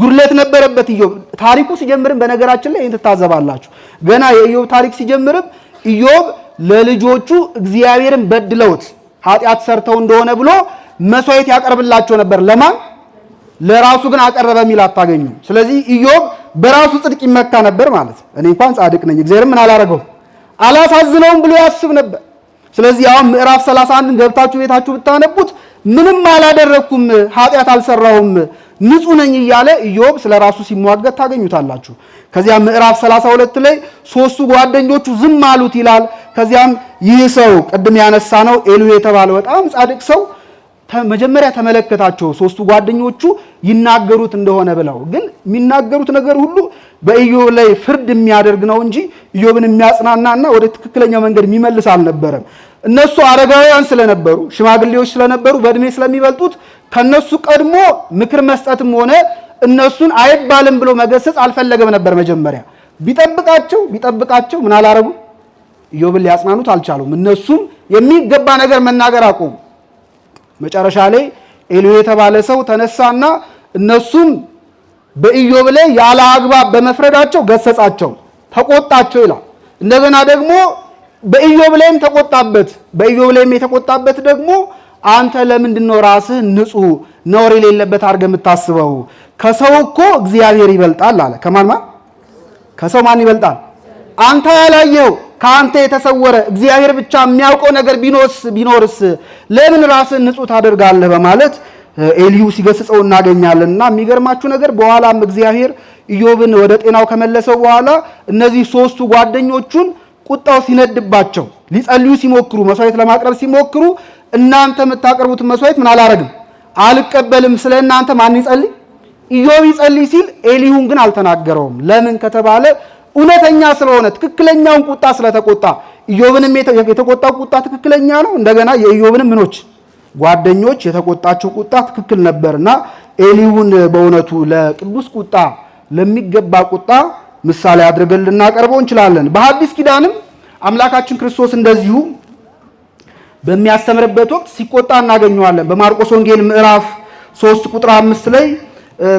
ጉድለት ነበረበት ኢዮብ። ታሪኩ ሲጀምርም በነገራችን ላይ ይህን ትታዘባላችሁ። ገና የኢዮብ ታሪክ ሲጀምርም ኢዮብ ለልጆቹ እግዚአብሔርን በድለውት ኃጢአት ሰርተው እንደሆነ ብሎ መስዋዕት ያቀርብላቸው ነበር። ለማን? ለራሱ ግን አቀረበ የሚል አታገኙ። ስለዚህ ኢዮብ በራሱ ጽድቅ ይመካ ነበር ማለት እኔ እንኳን ጻድቅ ነኝ እግዚአብሔር ምን አላረገው አላሳዝነውም ብሎ ያስብ ነበር። ስለዚህ አሁን ምዕራፍ 31 ገብታችሁ ቤታችሁ ብታነቡት ምንም አላደረኩም፣ ኃጢአት አልሰራሁም፣ ንጹህ ነኝ እያለ ኢዮብ ስለራሱ ሲሟገት ታገኙታላችሁ። ከዚያ ምዕራፍ 32 ላይ ሶስቱ ጓደኞቹ ዝም አሉት ይላል። ከዚያም ይህ ሰው ቅድም ያነሳ ነው ኤሉ የተባለ በጣም ጻድቅ ሰው መጀመሪያ ተመለከታቸው ሶስቱ ጓደኞቹ ይናገሩት እንደሆነ ብለው፣ ግን የሚናገሩት ነገር ሁሉ በኢዮብ ላይ ፍርድ የሚያደርግ ነው እንጂ ኢዮብን የሚያጽናናና ወደ ትክክለኛው መንገድ የሚመልስ አልነበረም። እነሱ አረጋውያን ስለነበሩ ሽማግሌዎች ስለነበሩ በእድሜ ስለሚበልጡት ከነሱ ቀድሞ ምክር መስጠትም ሆነ እነሱን አይባልም ብሎ መገሰጽ አልፈለገም ነበር። መጀመሪያ ቢጠብቃቸው ምን አላረጉ? ኢዮብን ሊያጽናኑት አልቻሉም። እነሱም የሚገባ ነገር መናገር አቆሙ። መጨረሻ ላይ ኤሉ የተባለ ሰው ተነሳና እነሱም በኢዮብ ላይ ያለ አግባብ በመፍረዳቸው ገሰጻቸው፣ ተቆጣቸው ይላል። እንደገና ደግሞ በኢዮብ ላይም ተቆጣበት። በኢዮብ ላይም የተቆጣበት ደግሞ አንተ ለምንድን ነው ራስህ ንጹህ ነውር የሌለበት አድርገህ የምታስበው? ከሰው እኮ እግዚአብሔር ይበልጣል አለ። ከሰው ማን ይበልጣል? አንተ ያላየው ከአንተ የተሰወረ እግዚአብሔር ብቻ የሚያውቀው ነገር ቢኖርስ ለምን ራስህን ንጹህ ታደርጋለህ? በማለት ኤልዩ ሲገስጸው እናገኛለንና የሚገርማችሁ ነገር በኋላም እግዚአብሔር ኢዮብን ወደ ጤናው ከመለሰው በኋላ እነዚህ ሶስቱ ጓደኞቹን ቁጣው ሲነድባቸው ሊጸልዩ ሲሞክሩ መስዋዕት ለማቅረብ ሲሞክሩ እናንተ የምታቀርቡት መስዋዕት ምን አላረግም አልቀበልም፣ ስለ እናንተ ማን ይጸልይ? ኢዮብ ይጸልይ ሲል ኤሊሁን ግን አልተናገረውም። ለምን ከተባለ እውነተኛ ስለሆነ ትክክለኛውን ቁጣ ስለተቆጣ ኢዮብንም የተቆጣው ቁጣ ትክክለኛ ነው። እንደገና የኢዮብንም ምኖች ጓደኞች የተቆጣቸው ቁጣ ትክክል ነበርና ኤሊሁን በእውነቱ ለቅዱስ ቁጣ ለሚገባ ቁጣ ምሳሌ አድርገን ልናቀርበው እንችላለን። በሐዲስ ኪዳንም አምላካችን ክርስቶስ እንደዚሁ በሚያስተምርበት ወቅት ሲቆጣ እናገኘዋለን። በማርቆስ ወንጌል ምዕራፍ 3 ቁጥር 5 ላይ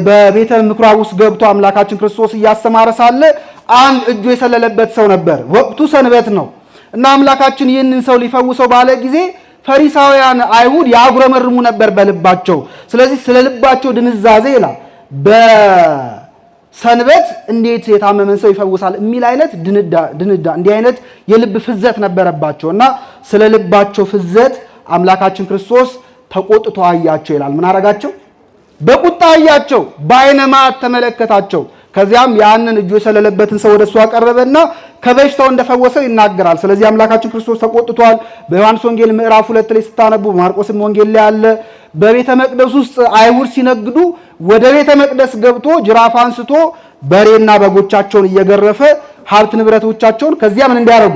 በቤተ ምኩራብ ውስጥ ገብቶ አምላካችን ክርስቶስ እያስተማረ ሳለ አንድ እጁ የሰለለበት ሰው ነበር። ወቅቱ ሰንበት ነው እና አምላካችን ይህንን ሰው ሊፈውሰው ባለ ጊዜ ፈሪሳውያን አይሁድ ያጉረመርሙ ነበር በልባቸው። ስለዚህ ስለ ልባቸው ድንዛዜ ይላል በሰንበት እንዴት የታመመን ሰው ይፈውሳል የሚል አይነት ድንዳ እንዲህ አይነት የልብ ፍዘት ነበረባቸው እና ስለ ልባቸው ፍዘት አምላካችን ክርስቶስ ተቆጥቶ አያቸው ይላል። ምን አረጋቸው? በቁጣ አያቸው፣ በዓይነ መዓት ተመለከታቸው። ከዚያም ያንን እጁ የሰለለበትን ሰው ወደሱ አቀረበና ከበሽታው እንደፈወሰው ይናገራል። ስለዚህ አምላካችን ክርስቶስ ተቆጥቷል። በዮሐንስ ወንጌል ምዕራፍ 2 ላይ ስታነቡ፣ ማርቆስም ወንጌል ላይ አለ። በቤተ መቅደስ ውስጥ አይሁድ ሲነግዱ ወደ ቤተ መቅደስ ገብቶ ጅራፍ አንስቶ በሬና በጎቻቸውን እየገረፈ ሀብት ንብረቶቻቸውን ከዚያ ምን እንዲያደርጉ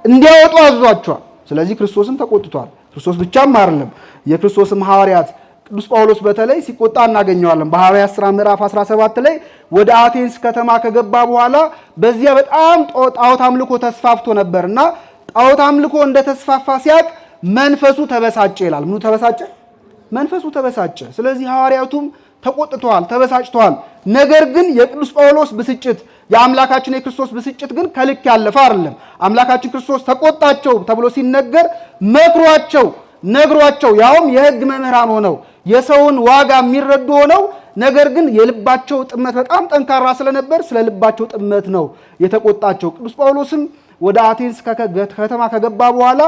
እንዲያወጡ አዟቸዋል። ስለዚህ ክርስቶስም ተቆጥቷል። ክርስቶስ ብቻም አይደለም፣ የክርስቶስም ሐዋርያት ቅዱስ ጳውሎስ በተለይ ሲቆጣ እናገኘዋለን። በሐዋርያት ሥራ ምዕራፍ 17 ላይ ወደ አቴንስ ከተማ ከገባ በኋላ በዚያ በጣም ጣዖት አምልኮ ተስፋፍቶ ነበርና ጣዖት አምልኮ እንደተስፋፋ ሲያቅ መንፈሱ ተበሳጨ ይላል። ምኑ ተበሳጨ? መንፈሱ ተበሳጨ። ስለዚህ ሐዋርያቱም ተቆጥተዋል፣ ተበሳጭተዋል። ነገር ግን የቅዱስ ጳውሎስ ብስጭት የአምላካችን የክርስቶስ ብስጭት ግን ከልክ ያለፈ አይደለም። አምላካችን ክርስቶስ ተቆጣቸው ተብሎ ሲነገር መክሯቸው ነግሯቸው ያውም የሕግ መምህራን ሆነው የሰውን ዋጋ የሚረዱ ሆነው ነገር ግን የልባቸው ጥመት በጣም ጠንካራ ስለነበር ስለ ልባቸው ጥመት ነው የተቆጣቸው። ቅዱስ ጳውሎስም ወደ አቴንስ ከተማ ከገባ በኋላ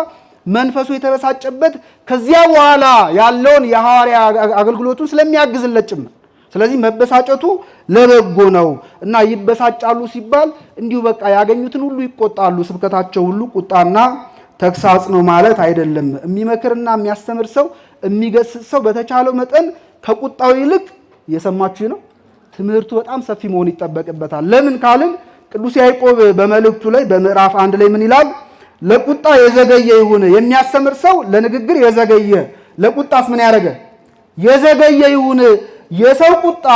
መንፈሱ የተበሳጨበት ከዚያ በኋላ ያለውን የሐዋርያ አገልግሎቱን ስለሚያግዝለት ጭምር። ስለዚህ መበሳጨቱ ለበጎ ነው እና ይበሳጫሉ ሲባል እንዲሁ በቃ ያገኙትን ሁሉ ይቆጣሉ፣ ስብከታቸው ሁሉ ቁጣና ተግሳጽ ነው ማለት አይደለም። የሚመክርና የሚያስተምር ሰው የሚገስጽ ሰው በተቻለው መጠን ከቁጣው ይልቅ እየሰማችሁ ነው ትምህርቱ በጣም ሰፊ መሆን ይጠበቅበታል። ለምን ካልን ቅዱስ ያዕቆብ በመልእክቱ ላይ በምዕራፍ 1 ላይ ምን ይላል? ለቁጣ የዘገየ ይሁን። የሚያስተምር ሰው ለንግግር የዘገየ ለቁጣስ ምን ያደረገ የዘገየ ይሁን። የሰው ቁጣ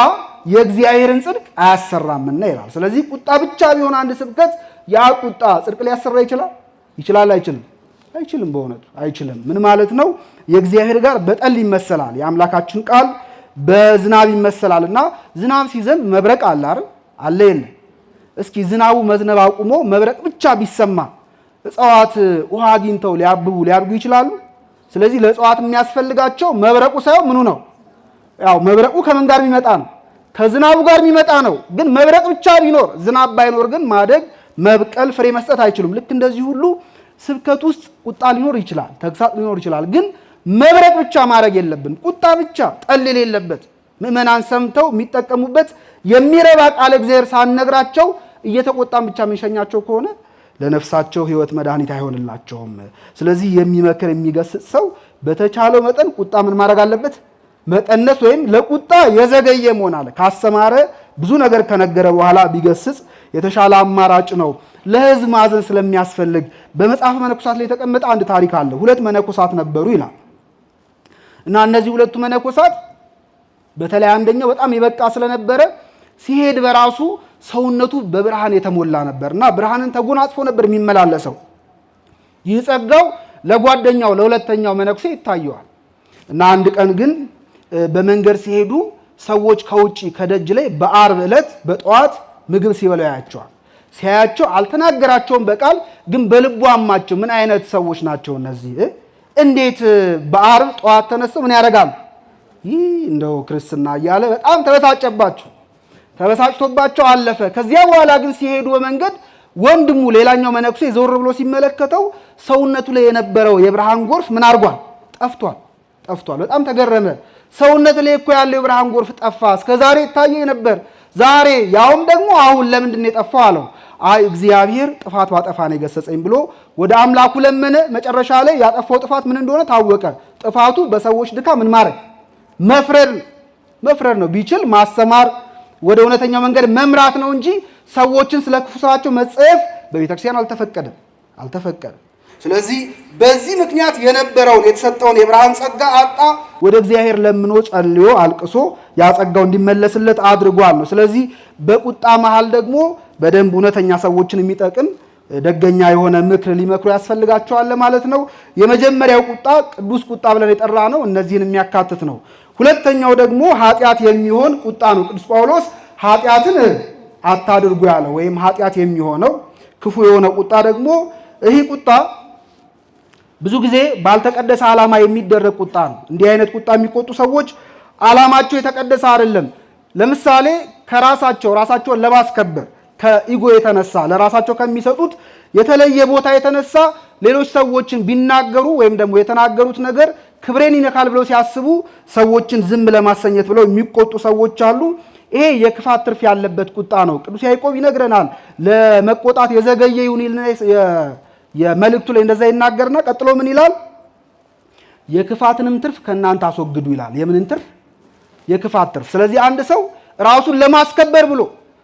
የእግዚአብሔርን ጽድቅ አያሰራምና ይላል። ስለዚህ ቁጣ ብቻ ቢሆን አንድ ስብከት ያ ቁጣ ጽድቅ ሊያሰራ ይችላል? ይችላል? አይችልም? አይችልም። በእውነቱ አይችልም። ምን ማለት ነው? የእግዚአብሔር ጋር በጠል ይመሰላል። የአምላካችን ቃል በዝናብ ይመሰላል እና ዝናብ ሲዘንብ መብረቅ አለ አይደል? አለ የለ? እስኪ ዝናቡ መዝነብ አቁሞ መብረቅ ብቻ ቢሰማ እጽዋት ውሃ አግኝተው ሊያድጉ ይችላሉ? ስለዚህ ለእጽዋት የሚያስፈልጋቸው መብረቁ ሳይሆን ምኑ ነው? ያው መብረቁ ከምን ጋር የሚመጣ ነው? ከዝናቡ ጋር የሚመጣ ነው። ግን መብረቅ ብቻ ቢኖር ዝናብ ባይኖር ግን ማደግ፣ መብቀል፣ ፍሬ መስጠት አይችሉም። ልክ እንደዚህ ሁሉ ስብከት ውስጥ ቁጣ ሊኖር ይችላል፣ ተግሳጽ ሊኖር ይችላል። ግን መብረቅ ብቻ ማድረግ የለብን። ቁጣ ብቻ ጠል የሌለበት ምዕመናን ሰምተው የሚጠቀሙበት የሚረባ ቃለ እግዚአብሔር ሳንነግራቸው እየተቆጣን ብቻ የምንሸኛቸው ከሆነ ለነፍሳቸው ሕይወት መድኃኒት አይሆንላቸውም። ስለዚህ የሚመክር የሚገስጽ ሰው በተቻለው መጠን ቁጣ ምን ማድረግ አለበት? መቀነስ ወይም ለቁጣ የዘገየ መሆን አለ። ካስተማረ ብዙ ነገር ከነገረ በኋላ ቢገስጽ የተሻለ አማራጭ ነው። ለሕዝብ ማዘን ስለሚያስፈልግ በመጽሐፈ መነኮሳት ላይ የተቀመጠ አንድ ታሪክ አለ። 2 መነኮሳት ነበሩ ይላል እና እነዚህ 2 መነኮሳት በተለይ አንደኛው በጣም የበቃ ስለነበረ ሲሄድ በራሱ ሰውነቱ በብርሃን የተሞላ ነበርና ብርሃንን ተጎናጽፎ ነበር የሚመላለሰው። ይህ ጸጋው ለጓደኛው ለሁለተኛው መነኩሴ ይታየዋል እና አንድ ቀን ግን በመንገድ ሲሄዱ ሰዎች ከውጪ ከደጅ ላይ በዓርብ ዕለት በጠዋት ምግብ ሲበሉ ያያቸዋል። ሲያያቸው አልተናገራቸውም በቃል ግን በልቡ አማቸው። ምን አይነት ሰዎች ናቸው እነዚህ? እንዴት በዓርብ ጠዋት ተነስተው ምን ያደርጋሉ? ይህ እንደው ክርስትና እያለ በጣም ተበሳጨባቸው። ተበሳጭቶባቸው አለፈ። ከዚያ በኋላ ግን ሲሄዱ በመንገድ ወንድሙ ሌላኛው መነኩሴ ዞር ብሎ ሲመለከተው ሰውነቱ ላይ የነበረው የብርሃን ጎርፍ ምን አድርጓል? ጠፍቷል። በጣም ተገረመ። ሰውነት ላይ እኮ ያለው የብርሃን ጎርፍ ጠፋ። እስከ ዛሬ ይታየ ነበር፣ ዛሬ ያውም ደግሞ አሁን ለምንድን ነው የጠፋው አለው። አይ እግዚአብሔር ጥፋት ባጠፋ ነው የገሰጸኝ ብሎ ወደ አምላኩ ለመነ። መጨረሻ ላይ ያጠፋው ጥፋት ምን እንደሆነ ታወቀ። ጥፋቱ በሰዎች ድካም ምን ማድረግ መፍረድ ነው። ቢችል ማስተማር ወደ እውነተኛው መንገድ መምራት ነው እንጂ ሰዎችን ስለ ክፉ ስራቸው መጸየፍ በቤተክርስቲያን አልተፈቀደም። ስለዚህ በዚህ ምክንያት የነበረውን የተሰጠውን የብርሃን ጸጋ አጣ። ወደ እግዚአብሔር ለምኖ ጸልዮ አልቅሶ ያ ጸጋው እንዲመለስለት አድርጓል ነው። ስለዚህ በቁጣ መሃል ደግሞ በደንብ እውነተኛ ሰዎችን የሚጠቅም ደገኛ የሆነ ምክር ሊመክሩ ያስፈልጋቸዋል ማለት ነው። የመጀመሪያው ቁጣ ቅዱስ ቁጣ ብለን የጠራ ነው፣ እነዚህን የሚያካትት ነው። ሁለተኛው ደግሞ ኃጢአት የሚሆን ቁጣ ነው። ቅዱስ ጳውሎስ ኃጢአትን አታድርጉ ያለው ወይም ኃጢአት የሚሆነው ክፉ የሆነ ቁጣ ደግሞ ይህ ቁጣ ብዙ ጊዜ ባልተቀደሰ ዓላማ የሚደረግ ቁጣ ነው። እንዲህ አይነት ቁጣ የሚቆጡ ሰዎች ዓላማቸው የተቀደሰ አይደለም። ለምሳሌ ራሳቸውን ለማስከበር ከኢጎ የተነሳ ለራሳቸው ከሚሰጡት የተለየ ቦታ የተነሳ ሌሎች ሰዎችን ቢናገሩ ወይም ደግሞ የተናገሩት ነገር ክብሬን ይነካል ብለው ሲያስቡ ሰዎችን ዝም ለማሰኘት ብለው የሚቆጡ ሰዎች አሉ። ይሄ የክፋት ትርፍ ያለበት ቁጣ ነው። ቅዱስ ያዕቆብ ይነግረናል። ለመቆጣት የዘገየ ይሁን የመልእክቱ ላይ እንደዛ ይናገርና ቀጥሎ ምን ይላል? የክፋትንም ትርፍ ከእናንተ አስወግዱ ይላል። የምንን ትርፍ? የክፋት ትርፍ። ስለዚህ አንድ ሰው ራሱን ለማስከበር ብሎ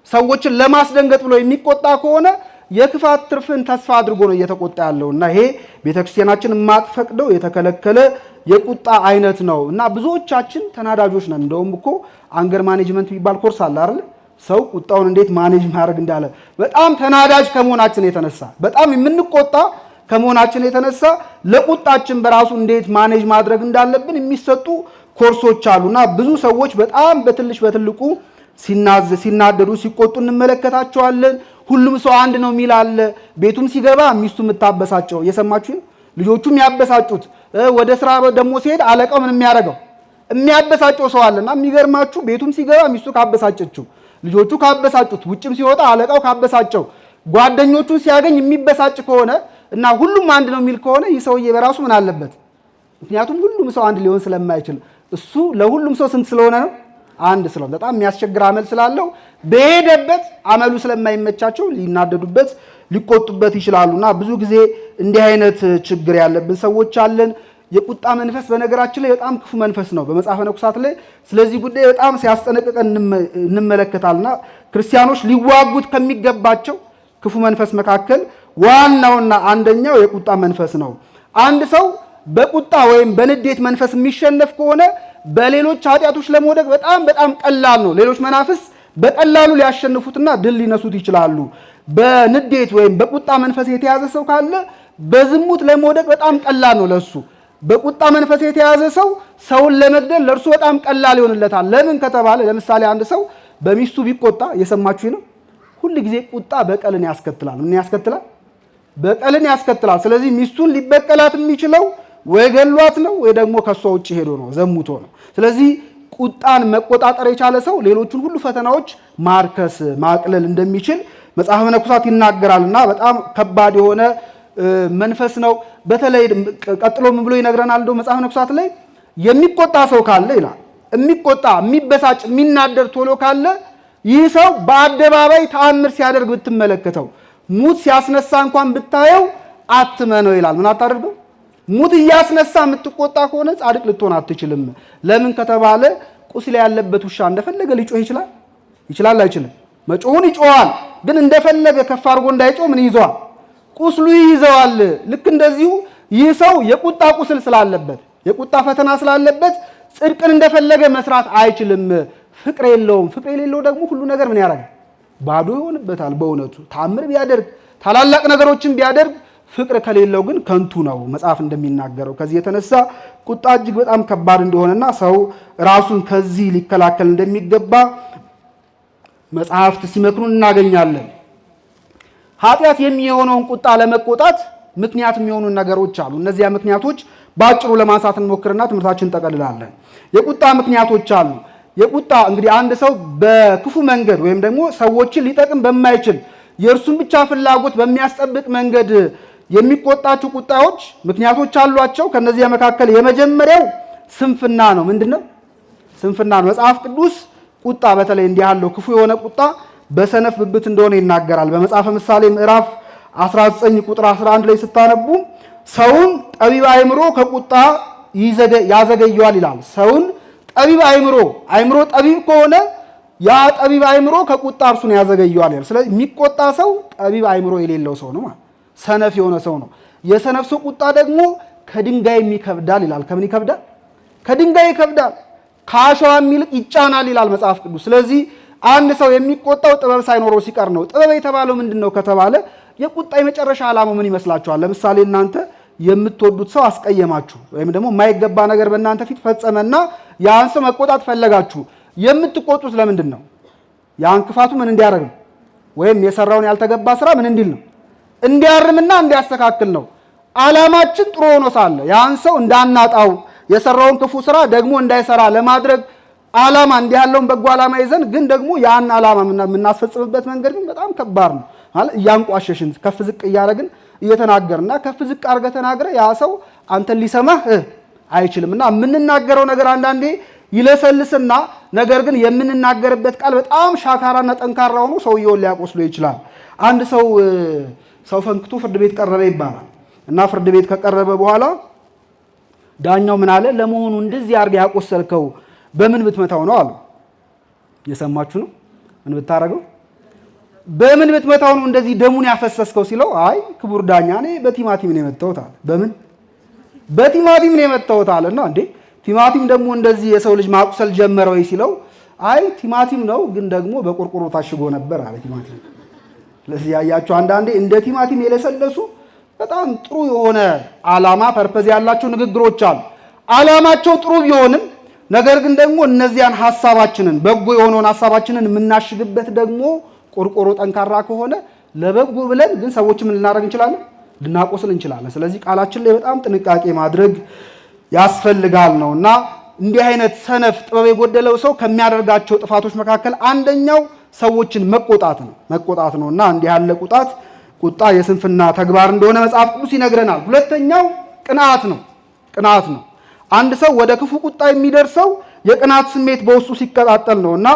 ሰዎችን ለማስደንገጥ ብሎ የሚቆጣ ከሆነ የክፋት ትርፍን ተስፋ አድርጎ ነው እየተቆጣ ያለውና ይሄ ቤተክርስቲያናችን የማትፈቅደው የተከለከለ የቁጣ አይነት ነው እና ብዙዎቻችን ተናዳጆች ነን። እንደውም እኮ አንገር ማኔጅመንት የሚባል ኮርስ አለ አይደል? ሰው ቁጣውን እንዴት ማኔጅ ማድረግ እንዳለ በጣም ተናዳጅ ከመሆናችን የተነሳ በጣም የምንቆጣ ከመሆናችን የተነሳ ለቁጣችን በራሱ እንዴት ማኔጅ ማድረግ እንዳለብን የሚሰጡ ኮርሶች አሉና ብዙ ሰዎች በጣም በትልቁ ሲናደዱ ሲቆጡ እንመለከታቸዋለን። ሁሉም ሰው አንድ ነው የሚል አለ። ቤቱም ሲገባ ሚስቱ የምታበሳጨው እየሰማችሁ፣ ልጆቹም ያበሳጩት፣ ወደ ስራ ደግሞ ሲሄድ አለቃው ምን የሚያበሳጨው ሰው አለና የሚገርማችሁ ቤቱም ሲገባ ሚስቱ ካበሳጨችው፣ ልጆቹ ካበሳጩት፣ ውጭም ሲወጣ አለቃው ካበሳጨው፣ ጓደኞቹን ሲያገኝ የሚበሳጭ ከሆነ እና ሁሉም አንድ ነው የሚል ከሆነ ይህ ሰውዬ በራሱ ምን አለበት? ምክንያቱም ሁሉም ሰው አንድ ሊሆን ስለማይችል እሱ ለሁሉም ሰው ስንት ስለሆነ ነው? አንድ ስለሆነ በጣም የሚያስቸግር አመል ስላለው በሄደበት አመሉ ስለማይመቻቸው ሊናደዱበት ሊቆጡበት ይችላሉና ብዙ ጊዜ እንዲህ አይነት ችግር ያለብን ሰዎች አለን። የቁጣ መንፈስ በነገራችን ላይ በጣም ክፉ መንፈስ ነው። በመጽሐፈ መነኮሳት ላይ ስለዚህ ጉዳይ በጣም ሲያስጠነቅቀን እንመለከታልና ክርስቲያኖች ሊዋጉት ከሚገባቸው ክፉ መንፈስ መካከል ዋናውና አንደኛው የቁጣ መንፈስ ነው። አንድ ሰው በቁጣ ወይም በንዴት መንፈስ የሚሸነፍ ከሆነ በሌሎች ኃጢአቶች ለመውደቅ በጣም ቀላል ነው። ሌሎች መናፍስ በቀላሉ ሊያሸንፉትና ድል ሊነሱት ይችላሉ። በንዴት ወይም በቁጣ መንፈስ የተያዘ ሰው ካለ በዝሙት ለመውደቅ በጣም ቀላል ነው ለሱ። በቁጣ መንፈስ የተያዘ ሰው ሰውን ለመግደል ለእርሱ በጣም ቀላል ይሆንለታል። ለምን ከተባለ ለምሳሌ አንድ ሰው በሚስቱ ቢቆጣ እየሰማችሁ ነው። ሁል ጊዜ ቁጣ በቀልን ያስከትላል። ምን ያስከትላል? በቀልን ያስከትላል። ስለዚህ ሚስቱን ሊበቀላት የሚችለው ወይ ገሏት ነው ወይ ደግሞ ከሷ ውጭ ሄዶ ነው ዘሙቶ ነው። ስለዚህ ቁጣን መቆጣጠር የቻለ ሰው ሌሎቹን ሁሉ ፈተናዎች ማርከስ ማቅለል እንደሚችል መጽሐፈ መነኮሳት ይናገራልና በጣም ከባድ የሆነ መንፈስ ነው። በተለይ ቀጥሎ ምን ብሎ ይነግረናል? እንደው መጽሐፈ መነኮሳት ላይ የሚቆጣ ሰው ካለ ይላል የሚቆጣ የሚበሳጭ የሚናደር ቶሎ ካለ ይህ ሰው በአደባባይ ተአምር ሲያደርግ ብትመለከተው ሙት ሲያስነሳ እንኳን ብታየው አትመነው ይላል። ምን አታደርገው? ሙት እያስነሳ የምትቆጣ ከሆነ ጻድቅ ልትሆን አትችልም። ለምን ከተባለ ቁስል ያለበት ውሻ እንደፈለገ ሊጮህ ይችላል አይችልም? መጮሁን ይጮሃል፣ ግን እንደፈለገ ከፍ አድርጎ እንዳይጮህ ምን ይዘዋል? ቁስሉ ይይዘዋል። ልክ እንደዚሁ ይህ ሰው የቁጣ ቁስል ስላለበት የቁጣ ፈተና ስላለበት ጽድቅን እንደፈለገ መስራት አይችልም። ፍቅር የለውም። ፍቅር የሌለው ደግሞ ሁሉ ነገር ምን ያደርጋል? ባዶ ይሆንበታል። በእውነቱ ታምር ቢያደርግ ታላላቅ ነገሮችን ቢያደርግ ፍቅር ከሌለው ግን ከንቱ ነው መጽሐፍ እንደሚናገረው። ከዚህ የተነሳ ቁጣ እጅግ በጣም ከባድ እንደሆነና ሰው ራሱን ከዚህ ሊከላከል እንደሚገባ መጽሐፍት ሲመክሩን እናገኛለን። ኃጢአት የሚሆነውን ቁጣ ለመቆጣት ምክንያት የሚሆኑ ነገሮች አሉ። እነዚያ ምክንያቶች በአጭሩ ለማንሳት እንሞክርና ትምህርታችንን እንጠቀልላለን። የቁጣ ምክንያቶች አሉ። የቁጣ እንግዲህ አንድ ሰው በክፉ መንገድ ወይም ደግሞ ሰዎችን ሊጠቅም በማይችል የእርሱን ብቻ ፍላጎት በሚያስጠብቅ መንገድ የሚቆጣቸው ቁጣዎች ምክንያቶች አሏቸው። ከነዚያ መካከል የመጀመሪያው ስንፍና ነው። ምንድነው? ስንፍና ነው። መጽሐፍ ቅዱስ ቁጣ በተለይ እንዲህ ያለው ክፉ የሆነ ቁጣ በሰነፍ ብብት እንደሆነ ይናገራል። በመጽሐፈ ምሳሌ ምዕራፍ 19 ቁጥር 11 ላይ ስታነቡ ሰውን ጠቢብ አእምሮ ከቁጣ ያዘገየዋል ይላል። ሰውን ጠቢብ አእምሮ ጠቢብ ከሆነ ያ ጠቢብ አእምሮ ከቁጣ እርሱን ያዘገየዋል። ስለዚህ የሚቆጣ ሰው ጠቢብ አእምሮ የሌለው ሰው ነው ማለት ሰነፍ የሆነ ሰው ነው። የሰነፍ ሰው ቁጣ ደግሞ ከድንጋይ ይከብዳል ይላል። ከምን ይከብዳል? ከድንጋይ ይከብዳል፣ ከአሸዋም ይልቅ ይጫናል ይላል መጽሐፍ ቅዱስ። ስለዚህ አንድ ሰው የሚቆጣው ጥበብ ሳይኖረው ሲቀር ነው። ጥበብ የተባለው ምንድነው ከተባለ የቁጣ የመጨረሻ ዓላማው ምን ይመስላችኋል? ለምሳሌ እናንተ የምትወዱት ሰው አስቀየማችሁ ወይም ደግሞ የማይገባ ነገር በእናንተ ፊት ፈጸመና ያን ሰው መቆጣት ፈለጋችሁ። የምትቆጡት ለምንድን ነው? ያን ክፋቱ ምን እንዲያደርግ ነው? ወይም የሰራውን ያልተገባ ስራ ምን እንዲል ነው? እንዲያርምና እንዲያስተካክል ነው። ዓላማችን ጥሩ ሆኖ ሳለ ያን ሰው እንዳናጣው የሰራውን ክፉ ስራ ደግሞ እንዳይሰራ ለማድረግ ዓላማ እንዲህ ያለውን በጎ ዓላማ ይዘን ግን ደግሞ ያን ዓላማ የምናስፈጽምበት መንገድ ግን በጣም ከባድ ነው ማለት እያንቋሸሽን ከፍ ዝቅ እያደረግን እየተናገርና ከፍ ዝቅ አድርገህ ተናግረህ ያ ሰው አንተን ሊሰማህ አይችልምና የምንናገረው ነገር አንዳንዴ ይለሰልስና ነገር ግን የምንናገርበት ቃል በጣም ሻካራና ጠንካራ ሆኖ ሰውየውን ሊያቆስሎ ይችላል። አንድ ሰው ፈንክቶ ፍርድ ቤት ቀረበ ይባላል እና ፍርድ ቤት ከቀረበ በኋላ ዳኛው ምን አለ? ለመሆኑ እንደዚህ አድርገህ ያቆሰልከው በምን ብትመታው ነው አሉ። እየሰማችሁ ነው? ምን ብታረገው? በምን ብትመታው ነው እንደዚህ ደሙን ያፈሰስከው ሲለው፣ አይ ክቡር ዳኛ እኔ በቲማቲም ነው የመታሁት አለ። በምን? በቲማቲም ነው የመታሁት አለና እንዴ ቲማቲም ደግሞ እንደዚህ የሰው ልጅ ማቁሰል ጀመረ ወይ ሲለው፣ አይ ቲማቲም ነው ግን ደግሞ በቆርቆሮ ታሽጎ ነበር አለ ቲማቲም። ስለዚህ ያያችሁ አንዳንዴ እንደ ቲማቲም የለሰለሱ በጣም ጥሩ የሆነ ዓላማ ፐርፐዝ ያላቸው ንግግሮች አሉ። ዓላማቸው ጥሩ ቢሆንም ነገር ግን ደግሞ እነዚያን ሐሳባችንን በጎ የሆነውን ሐሳባችንን የምናሽግበት ደግሞ ቆርቆሮ ጠንካራ ከሆነ ለበጎ ብለን ግን ሰዎች ምን ልናደርግ እንችላለን? ልናቆስል እንችላለን። ስለዚህ ቃላችን ላይ በጣም ጥንቃቄ ማድረግ ያስፈልጋል ነውና እንዲህ አይነት ሰነፍ ጥበብ የጎደለው ሰው ከሚያደርጋቸው ጥፋቶች መካከል አንደኛው ሰዎችን መቆጣት ነውና እንዲህ ያለ ቁጣ የስንፍና ተግባር እንደሆነ መጽሐፍ ቅዱስ ይነግረናል። ሁለተኛው ቅንዓት ነው። አንድ ሰው ወደ ክፉ ቁጣ የሚደርሰው የቅናት ስሜት በውስጡ ሲቀጣጠል ነውና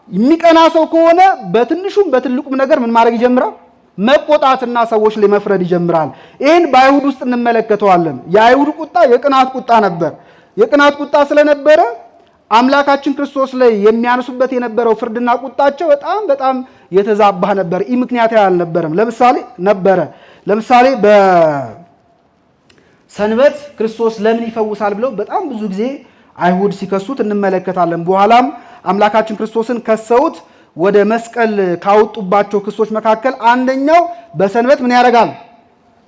የሚቀና ሰው ከሆነ በትንሹም በትልቁም ነገር ምን ማድረግ ይጀምራል? መቆጣትና ሰዎች ላይ መፍረድ ይጀምራል። ይህን በአይሁድ ውስጥ እንመለከተዋለን። የአይሁድ ቁጣ የቅናት ቁጣ ነበር። የቅናት ቁጣ ስለነበረ አምላካችን ክርስቶስ ላይ የሚያነሱበት የነበረው ፍርድና ቁጣቸው በጣም የተዛባ ነበር። ይህ ምክንያታዊ አልነበረም። ለምሳሌ በሰንበት ክርስቶስ ለምን ይፈውሳል ብለው በጣም ብዙ ጊዜ አይሁድ ሲከሱት እንመለከታለን። በኋላም አምላካችን ክርስቶስን ከሰውት ወደ መስቀል ካወጡባቸው ክሶች መካከል አንደኛው በሰንበት ምን ያደርጋል?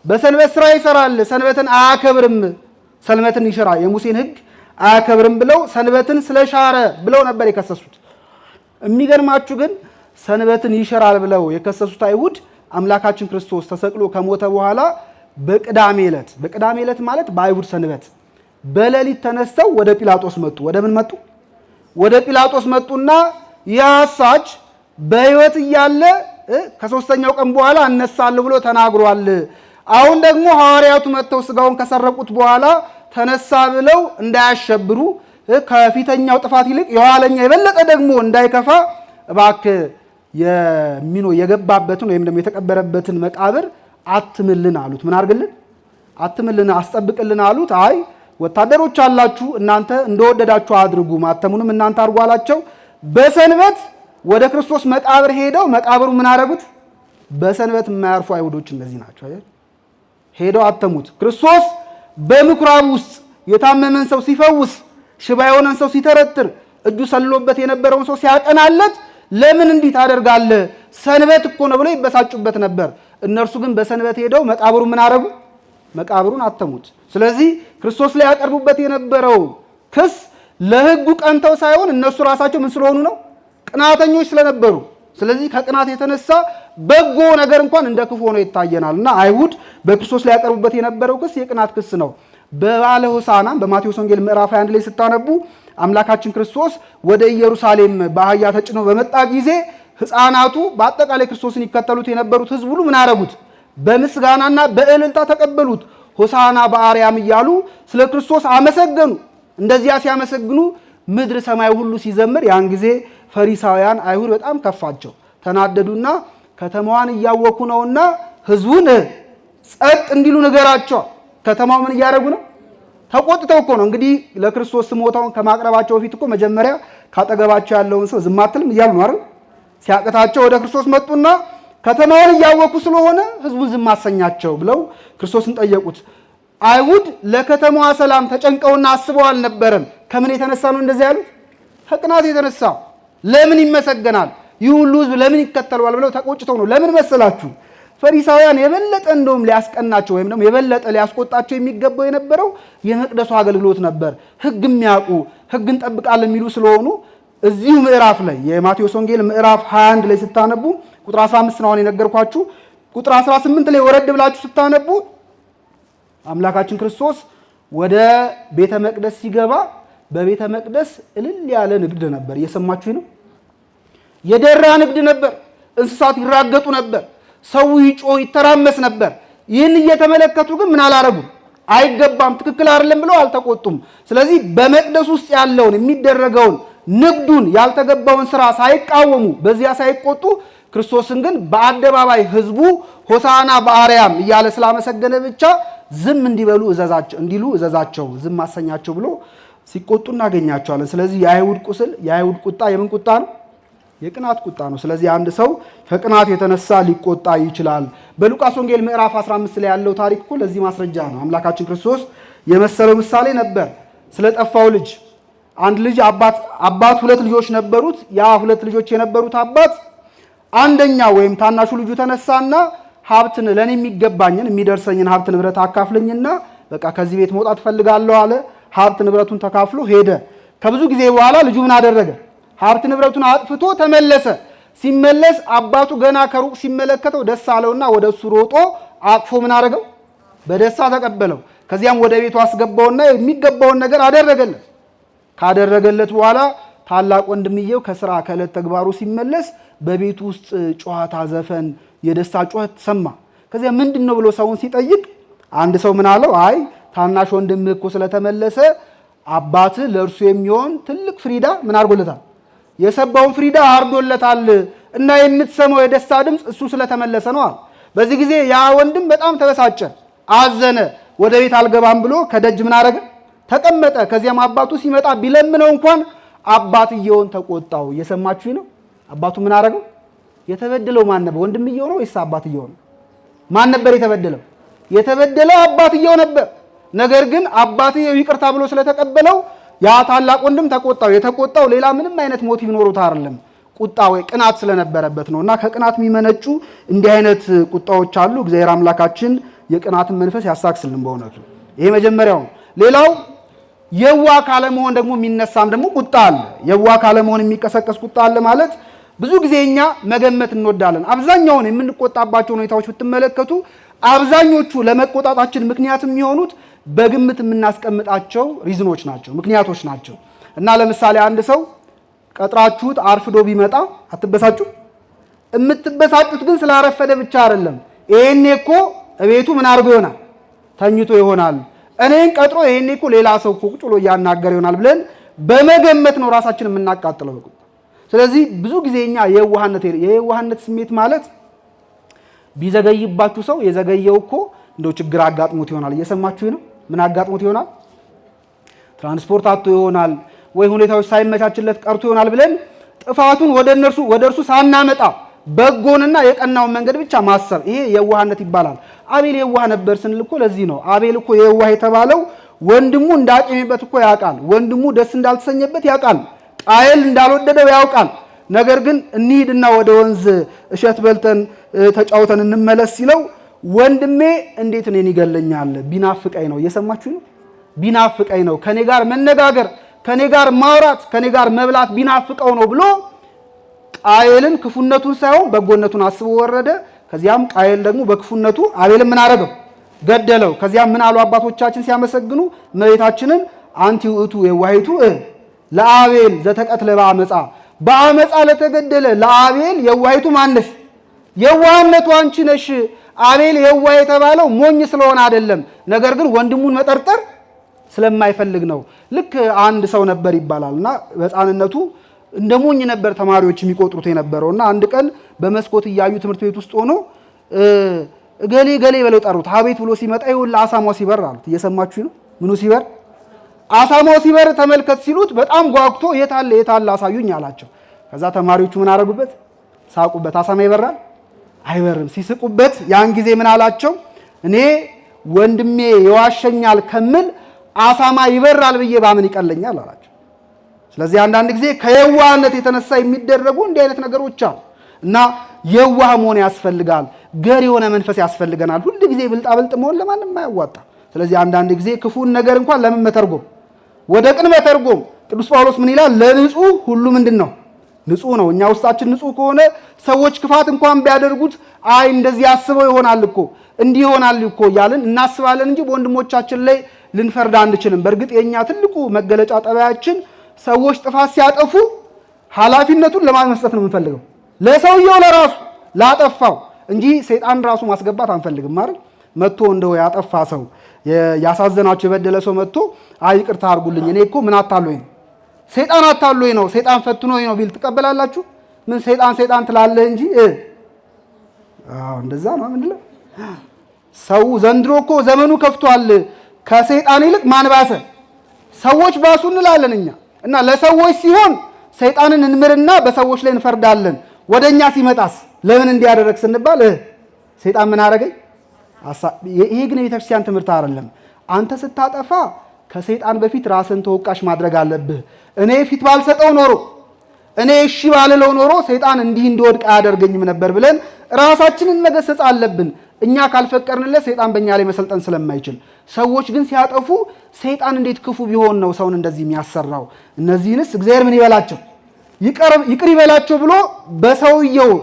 በሰንበት ስራ ይሰራል፣ ሰንበትን አያከብርም፣ ሰንበትን ይሽራል፣ የሙሴን ሕግ አያከብርም ብለው ሰንበትን ስለሻረ ብለው ነበር የከሰሱት። የሚገርማችሁ ግን ሰንበትን ይሽራል ብለው የከሰሱት አይሁድ አምላካችን ክርስቶስ ተሰቅሎ ከሞተ በኋላ በቅዳሜ ዕለት ማለት በአይሁድ ሰንበት በሌሊት ተነስተው ወደ ጲላጦስ መጡ። ወደ ምን መጡ? ወደ ጲላጦስ መጡና ያሳች በሕይወት እያለ ከሶስተኛው ቀን በኋላ እነሳለሁ ብሎ ተናግሯል። አሁን ደግሞ ሐዋርያቱ መጥተው ስጋውን ከሰረቁት በኋላ ተነሳ ብለው እንዳያሸብሩ ከፊተኛው ጥፋት ይልቅ የኋለኛ የበለጠ ደግሞ እንዳይከፋ እባክህ የገባበትን ወይም ደግሞ የተቀበረበትን መቃብር አትምልን አሉት። ምን አድርግልን? አትምልን፣ አስጠብቅልን አሉት። አይ ወታደሮች አላችሁ እናንተ እንደወደዳችሁ አድርጉ፣ ማተሙንም እናንተ አድርጉ አላቸው። በሰንበት ወደ ክርስቶስ መቃብር ሄደው መቃብሩ ምን አደረጉት? በሰንበት የማያርፉ አይሁዶች እነዚህ ናቸው። ሄደው አተሙት። ክርስቶስ በምኩራብ ውስጥ የታመመን ሰው ሲፈውስ፣ ሽባ የሆነን ሰው ሲተረትር፣ እጁ ሰልሎበት የነበረውን ሰው ሲያቀናለት ለምን እንዲህ ታደርጋለህ? ሰንበት እኮ ነው ብለው ይበሳጩበት ነበር። እነርሱ ግን በሰንበት ሄደው መቃብሩ ምን አደረጉ? መቃብሩን አተሙት። ስለዚህ ክርስቶስ ላይ ያቀርቡበት የነበረው ክስ ለሕጉ ቀንተው ሳይሆን እነሱ ራሳቸው ምን ስለሆኑ ነው? ቅናተኞች ስለነበሩ። ስለዚህ ከቅናት የተነሳ በጎ ነገር እንኳን እንደ ክፉ ሆኖ ይታየናልና አይሁድ በክርስቶስ ላይ ያቀርቡበት የነበረው ክስ የቅናት ክስ ነው። በበዓለ ሆሳዕና በማቴዎስ ወንጌል ምዕራፍ 21 ላይ ስታነቡ አምላካችን ክርስቶስ ወደ ኢየሩሳሌም በአህያ ተጭኖ በመጣ ጊዜ ሕፃናቱ በአጠቃላይ ክርስቶስን ይከተሉት የነበሩት ሕዝብ ሁሉ ምን አደረጉት? በምስጋናና በእልልታ ተቀበሉት። ሆሳዕና በአርያም እያሉ ስለ ክርስቶስ አመሰገኑ። እንደዚያ ሲያመሰግኑ ምድር ሰማይ ሁሉ ሲዘምር ያን ጊዜ ፈሪሳውያን አይሁድ በጣም ከፋቸው፣ ተናደዱና ከተማዋን እያወኩ ነውና ሕዝቡን ጸጥ እንዲሉ ንገራቸው። ከተማው ምን እያደረጉ ነው? ተቆጥተው እኮ ነው። እንግዲህ ለክርስቶስ ስሞታውን ከማቅረባቸው በፊት እኮ መጀመሪያ ካጠገባቸው ያለውን ሰው ዝም አትልም እያሉ ነው አይደል? ሲያቅታቸው ወደ ክርስቶስ መጡና ከተማውን እያወኩ ስለሆነ ህዝቡን ዝም አሰኛቸው ብለው ክርስቶስን ጠየቁት። አይሁድ ለከተማዋ ሰላም ተጨንቀውና አስበው አልነበረም። ከምን የተነሳ ነው እንደዚህ ያሉት? ከቅናት የተነሳ። ለምን ይመሰገናል ይህ ሁሉ ህዝብ ለምን ይከተለዋል ብለው ተቆጭተው ነው። ለምን መሰላችሁ? ፈሪሳውያን የበለጠ እንደውም ሊያስቀናቸው ወይም ደግሞ የበለጠ ሊያስቆጣቸው የሚገባው የነበረው የመቅደሱ አገልግሎት ነበር። ህግ የሚያውቁ ህግን እንጠብቃለን የሚሉ ስለሆኑ እዚሁ ምዕራፍ ላይ የማቴዎስ ወንጌል ምዕራፍ 21 ላይ ስታነቡ ቁጥር 15 ነው የነገርኳችሁ። ቁጥር 18 ላይ ወረድ ብላችሁ ስታነቡ አምላካችን ክርስቶስ ወደ ቤተ መቅደስ ሲገባ በቤተ መቅደስ እልል ያለ ንግድ ነበር። እየሰማችሁ ነው። የደራ ንግድ ነበር። እንስሳት ይራገጡ ነበር። ሰው ይጮህ ይተራመስ ነበር። ይህን እየተመለከቱ ግን ምን አላረጉም? አይገባም፣ ትክክል አይደለም ብለው አልተቆጡም። ስለዚህ በመቅደስ ውስጥ ያለውን የሚደረገውን ንግዱን ያልተገባውን ስራ ሳይቃወሙ በዚያ ሳይቆጡ ክርስቶስን ግን በአደባባይ ህዝቡ ሆሳና በአርያም እያለ ስላመሰገነ ብቻ ዝም እንዲበሉ እዘዛቸው፣ ዝም አሰኛቸው ብሎ ሲቆጡ እናገኛቸዋለን። ስለዚህ የአይሁድ ቁስል የአይሁድ ቁጣ የምን ቁጣ ነው? የቅናት ቁጣ ነው። ስለዚህ አንድ ሰው ከቅናት የተነሳ ሊቆጣ ይችላል። በሉቃስ ወንጌል ምዕራፍ 15 ላይ ያለው ታሪክ እኮ ለዚህ ማስረጃ ነው። አምላካችን ክርስቶስ የመሰለው ምሳሌ ነበር ስለጠፋው ልጅ። አንድ ልጅ አባት ሁለት ልጆች ነበሩት። ያ ሁለት ልጆች የነበሩት አባት አንደኛ ወይም ታናሹ ልጁ ተነሳና ሀብትን ለኔ የሚገባኝን የሚደርሰኝን ሀብት ንብረት አካፍለኝና በቃ ከዚህ ቤት መውጣት ፈልጋለሁ አለ። ሀብት ንብረቱን ተካፍሎ ሄደ። ከብዙ ጊዜ በኋላ ልጁ ምን አደረገ? ሀብት ንብረቱን አጥፍቶ ተመለሰ። ሲመለስ አባቱ ገና ከሩቅ ሲመለከተው ደስ አለውና ወደሱ ሮጦ አቅፎ ምን አደረገው? በደስታ ተቀበለው። ከዚያም ወደ ቤቱ አስገባውና የሚገባውን ነገር አደረገለት። ካደረገለት በኋላ ታላቅ ወንድምየው ከስራ ከዕለት ተግባሩ ሲመለስ በቤቱ ውስጥ ጨዋታ፣ ዘፈን፣ የደስታ ጩኸት ሰማ። ከዚያ ምንድነው ብሎ ሰውን ሲጠይቅ አንድ ሰው ምን አለው? አይ ታናሽ ወንድምህ እኮ ስለተመለሰ አባት ለእርሱ የሚሆን ትልቅ ፍሪዳ ምን አድርጎለታል? የሰባውን ፍሪዳ አርዶለታል እና የምትሰማው የደስታ ድምፅ እሱ ስለተመለሰ ነው አለ። በዚህ ጊዜ ያ ወንድም በጣም ተበሳጨ፣ አዘነ። ወደ ቤት አልገባም ብሎ ከደጅ ምን አደረገ? ተቀመጠ። ከዚያም አባቱ ሲመጣ ቢለምነው እንኳን አባትየውን ተቆጣው። እየሰማችሁ ነው? አባቱ ምን አደረገው? የተበደለው ማን ነበር? ወንድምየው ነው ወይስ አባትየው ነው? ማን ነበር የተበደለው? የተበደለው አባትየው ነበር። ነገር ግን አባትየው ይቅርታ ብሎ ስለተቀበለው ያ ታላቅ ወንድም ተቆጣው። የተቆጣው ሌላ ምንም አይነት ሞቲቭ ኖሮት አይደለም፣ ቁጣ ወይ ቅናት ስለነበረበት ነውና ከቅናት የሚመነጩ እንዲህ አይነት ቁጣዎች አሉ። እግዚአብሔር አምላካችን የቅናትን መንፈስ ያሳክስልን በእውነቱ። ይሄ መጀመሪያው። ሌላው የዋህ ካለመሆን ደግሞ የሚነሳም ደግሞ ቁጣ አለ። የዋህ ካለመሆን የሚቀሰቀስ ቁጣ አለ ማለት ብዙ ጊዜ እኛ መገመት እንወዳለን። አብዛኛውን የምንቆጣባቸው ሁኔታዎች ብትመለከቱ አብዛኞቹ ለመቆጣታችን ምክንያት የሚሆኑት በግምት የምናስቀምጣቸው ሪዝኖች ናቸው፣ ምክንያቶች ናቸው። እና ለምሳሌ አንድ ሰው ቀጥራችሁት አርፍዶ ቢመጣ አትበሳጩ? የምትበሳጩት ግን ስላረፈደ ብቻ አይደለም። ይሄኔ እኮ እቤቱ ምን አድርጎ ይሆናል? ተኝቶ ይሆናል። እኔን ቀጥሮ ይሄኔ እኮ ሌላ ሰው እኮ ቁጭ ብሎ እያናገረ ይሆናል ብለን በመገመት ነው ራሳችንን የምናቃጥለው። ስለዚህ ብዙ ጊዜ እኛ የዋህነት ስሜት ማለት ቢዘገይባችሁ ሰው የዘገየው እኮ እንደው ችግር አጋጥሞት ይሆናል። እየሰማችሁ ነው? ምን አጋጥሞት ይሆናል? ትራንስፖርት አጥቶ ይሆናል ወይ ሁኔታዎች ሳይመቻችለት ቀርቶ ይሆናል ብለን ጥፋቱን ወደ እርሱ ሳናመጣ በጎንና የቀናውን መንገድ ብቻ ማሰብ፣ ይሄ የዋህነት ይባላል። አቤል የዋህ ነበር ስንል እኮ ለዚህ ነው። አቤል እኮ የዋህ የተባለው ወንድሙ እንዳቀመበት እኮ ያውቃል። ወንድሙ ደስ እንዳልተሰኘበት ያውቃል። ቃየል እንዳልወደደው ያውቃል። ነገር ግን እንሂድና ወደ ወንዝ እሸት በልተን ተጫውተን እንመለስ ሲለው ወንድሜ እንዴት እኔን ይገለኛል? ቢናፍቀኝ ነው። እየሰማችሁ ነው? ቢናፍቀኝ ነው። ከኔ ጋር መነጋገር፣ ከኔ ጋር ማውራት፣ ከኔ ጋር መብላት ቢናፍቀው ነው ብሎ ቃየልን ክፉነቱን ሳይሆን በጎነቱን አስቦ ወረደ። ከዚያም ቃየል ደግሞ በክፉነቱ አቤልን ምን አደረገው? ገደለው። ከዚያም ምን አሉ አባቶቻችን ሲያመሰግኑ እመቤታችንን አንቲ ውእቱ የዋሂቱ ለአቤል ዘተቀትለ በአመፃ፣ በአመፃ ለተገደለ ለአቤል የዋሂቱ ማነሽ? የዋህነቱ አንቺ ነሽ። አቤል የዋህ የተባለው ሞኝ ስለሆነ አይደለም፣ ነገር ግን ወንድሙን መጠርጠር ስለማይፈልግ ነው። ልክ አንድ ሰው ነበር ይባላልና በሕፃንነቱ እንደ ሞኝ ነበር ተማሪዎች የሚቆጥሩት የነበረውና አንድ ቀን በመስኮት እያዩ ትምህርት ቤት ውስጥ ሆኖ እገሌ ገሌ ብለው ጠሩት። አቤት ብሎ ሲመጣ ይኸውልህ አሳማው ሲበር አሉት። እየሰማችሁ ነው? ምኑ ሲበር? አሳማው ሲበር ተመልከት ሲሉት በጣም ጓጉቶ የታለ አሳዩኝ አላቸው። ከዛ ተማሪዎቹ ምን አረጉበት? ሳቁበት። አሳማ ይበራል? አይበርም። ሲስቁበት ያን ጊዜ ምን አላቸው? እኔ ወንድሜ ይዋሸኛል ከምል አሳማ ይበራል ብዬ ባምን ይቀለኛል አላቸው። ስለዚህ አንዳንድ ጊዜ ከየዋህነት የተነሳ የሚደረጉ እንዲህ አይነት ነገሮች አሉ እና የዋህ መሆን ያስፈልጋል። ገር የሆነ መንፈስ ያስፈልገናል። ሁሉ ጊዜ ብልጣብልጥ መሆን ለማንም አያዋጣም። ስለዚህ አንዳንድ ጊዜ ክፉን ነገር እንኳን ለምን መተርጎም፣ ወደ ቅን መተርጎም። ቅዱስ ጳውሎስ ምን ይላል? ለንጹህ ሁሉ ምንድነው? ንጹህ ነው። እኛ ውስጣችን ንጹህ ከሆነ ሰዎች ክፋት እንኳን ቢያደርጉት አይ እንደዚህ አስበው ይሆናል እኮ እንዲህ ይሆናል እኮ እያልን እናስባለን እንጂ በወንድሞቻችን ላይ ልንፈርድ አንችልም። በእርግጥ የኛ ትልቁ መገለጫ ጠባያችን ሰዎች ጥፋት ሲያጠፉ ኃላፊነቱን ለማን መስጠት ነው የምንፈልገው? ለሰውየው ለራሱ ላጠፋው እንጂ ሰይጣን ራሱ ማስገባት አንፈልግም ማለት መጥቶ እንደው ያጠፋ ሰው ያሳዘናቸው የበደለ ሰው መጥቶ አይ ይቅርታ አድርጉልኝ እኔ እኮ ምን አታሎኝ ነው ሰይጣን አታሎኝ ነው ሰይጣን ፈትኖኝ ነው ቢል ትቀበላላችሁ? ምን ሰይጣን ትላለህ እንጂ እንደዛ ነው ምንድነው? ሰው ዘንድሮ እኮ ዘመኑ ከፍቷል። ከሰይጣን ይልቅ ማን ባሰ? ሰዎች ባሱ እንላለን እኛ እና ለሰዎች ሲሆን ሰይጣንን እንምርና በሰዎች ላይ እንፈርዳለን። ወደኛ ሲመጣስ ለምን እንዲያደርግ ስንባል ሰይጣን ምን አረገኝ? ይሄ ግን የቤተክርስቲያን ትምህርት አይደለም። አንተ ስታጠፋ ከሰይጣን በፊት ራስን ተወቃሽ ማድረግ አለብህ። እኔ ፊት ባልሰጠው ኖሮ እኔ እሺ ባልለው ኖሮ ሰይጣን እንዲህ እንዲወድቅ አያደርገኝም ነበር ብለን ራሳችንን መገሰጽ አለብን። እኛ ካልፈቀርንለት ሰይጣን በእኛ ላይ መሰልጠን ስለማይችል። ሰዎች ግን ሲያጠፉ ሰይጣን እንዴት ክፉ ቢሆን ነው ሰውን እንደዚህ የሚያሰራው? እነዚህንስ እግዚአብሔር ምን ይበላቸው? ይቅር ይበላቸው ብሎ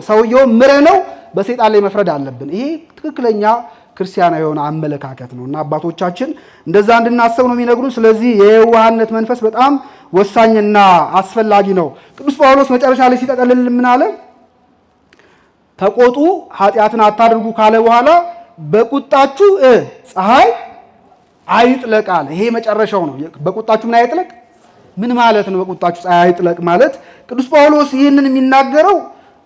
ሰውየው ምረነው በሰይጣን ላይ መፍረድ አለብን። ይሄ ትክክለኛ ክርስቲያናዊ የሆነ አመለካከት ነው እና አባቶቻችን እንደዛ እንድናስብ ነው የሚነግሩን። ስለዚህ የዋህነት መንፈስ በጣም ወሳኝና አስፈላጊ ነው። ቅዱስ ጳውሎስ መጨረሻ ላይ ሲጠቀልል ምን አለ? ተቆጡ ኃጢአትን አታድርጉ ካለ በኋላ በቁጣችሁ ፀሐይ አይጥለቅ አለ። ይሄ መጨረሻው ነው። በቁጣችሁ ምን አይጥለቅ? ምን ማለት ነው? በቁጣችሁ ፀሐይ አይጥለቅ ማለት ቅዱስ ጳውሎስ ይህንን የሚናገረው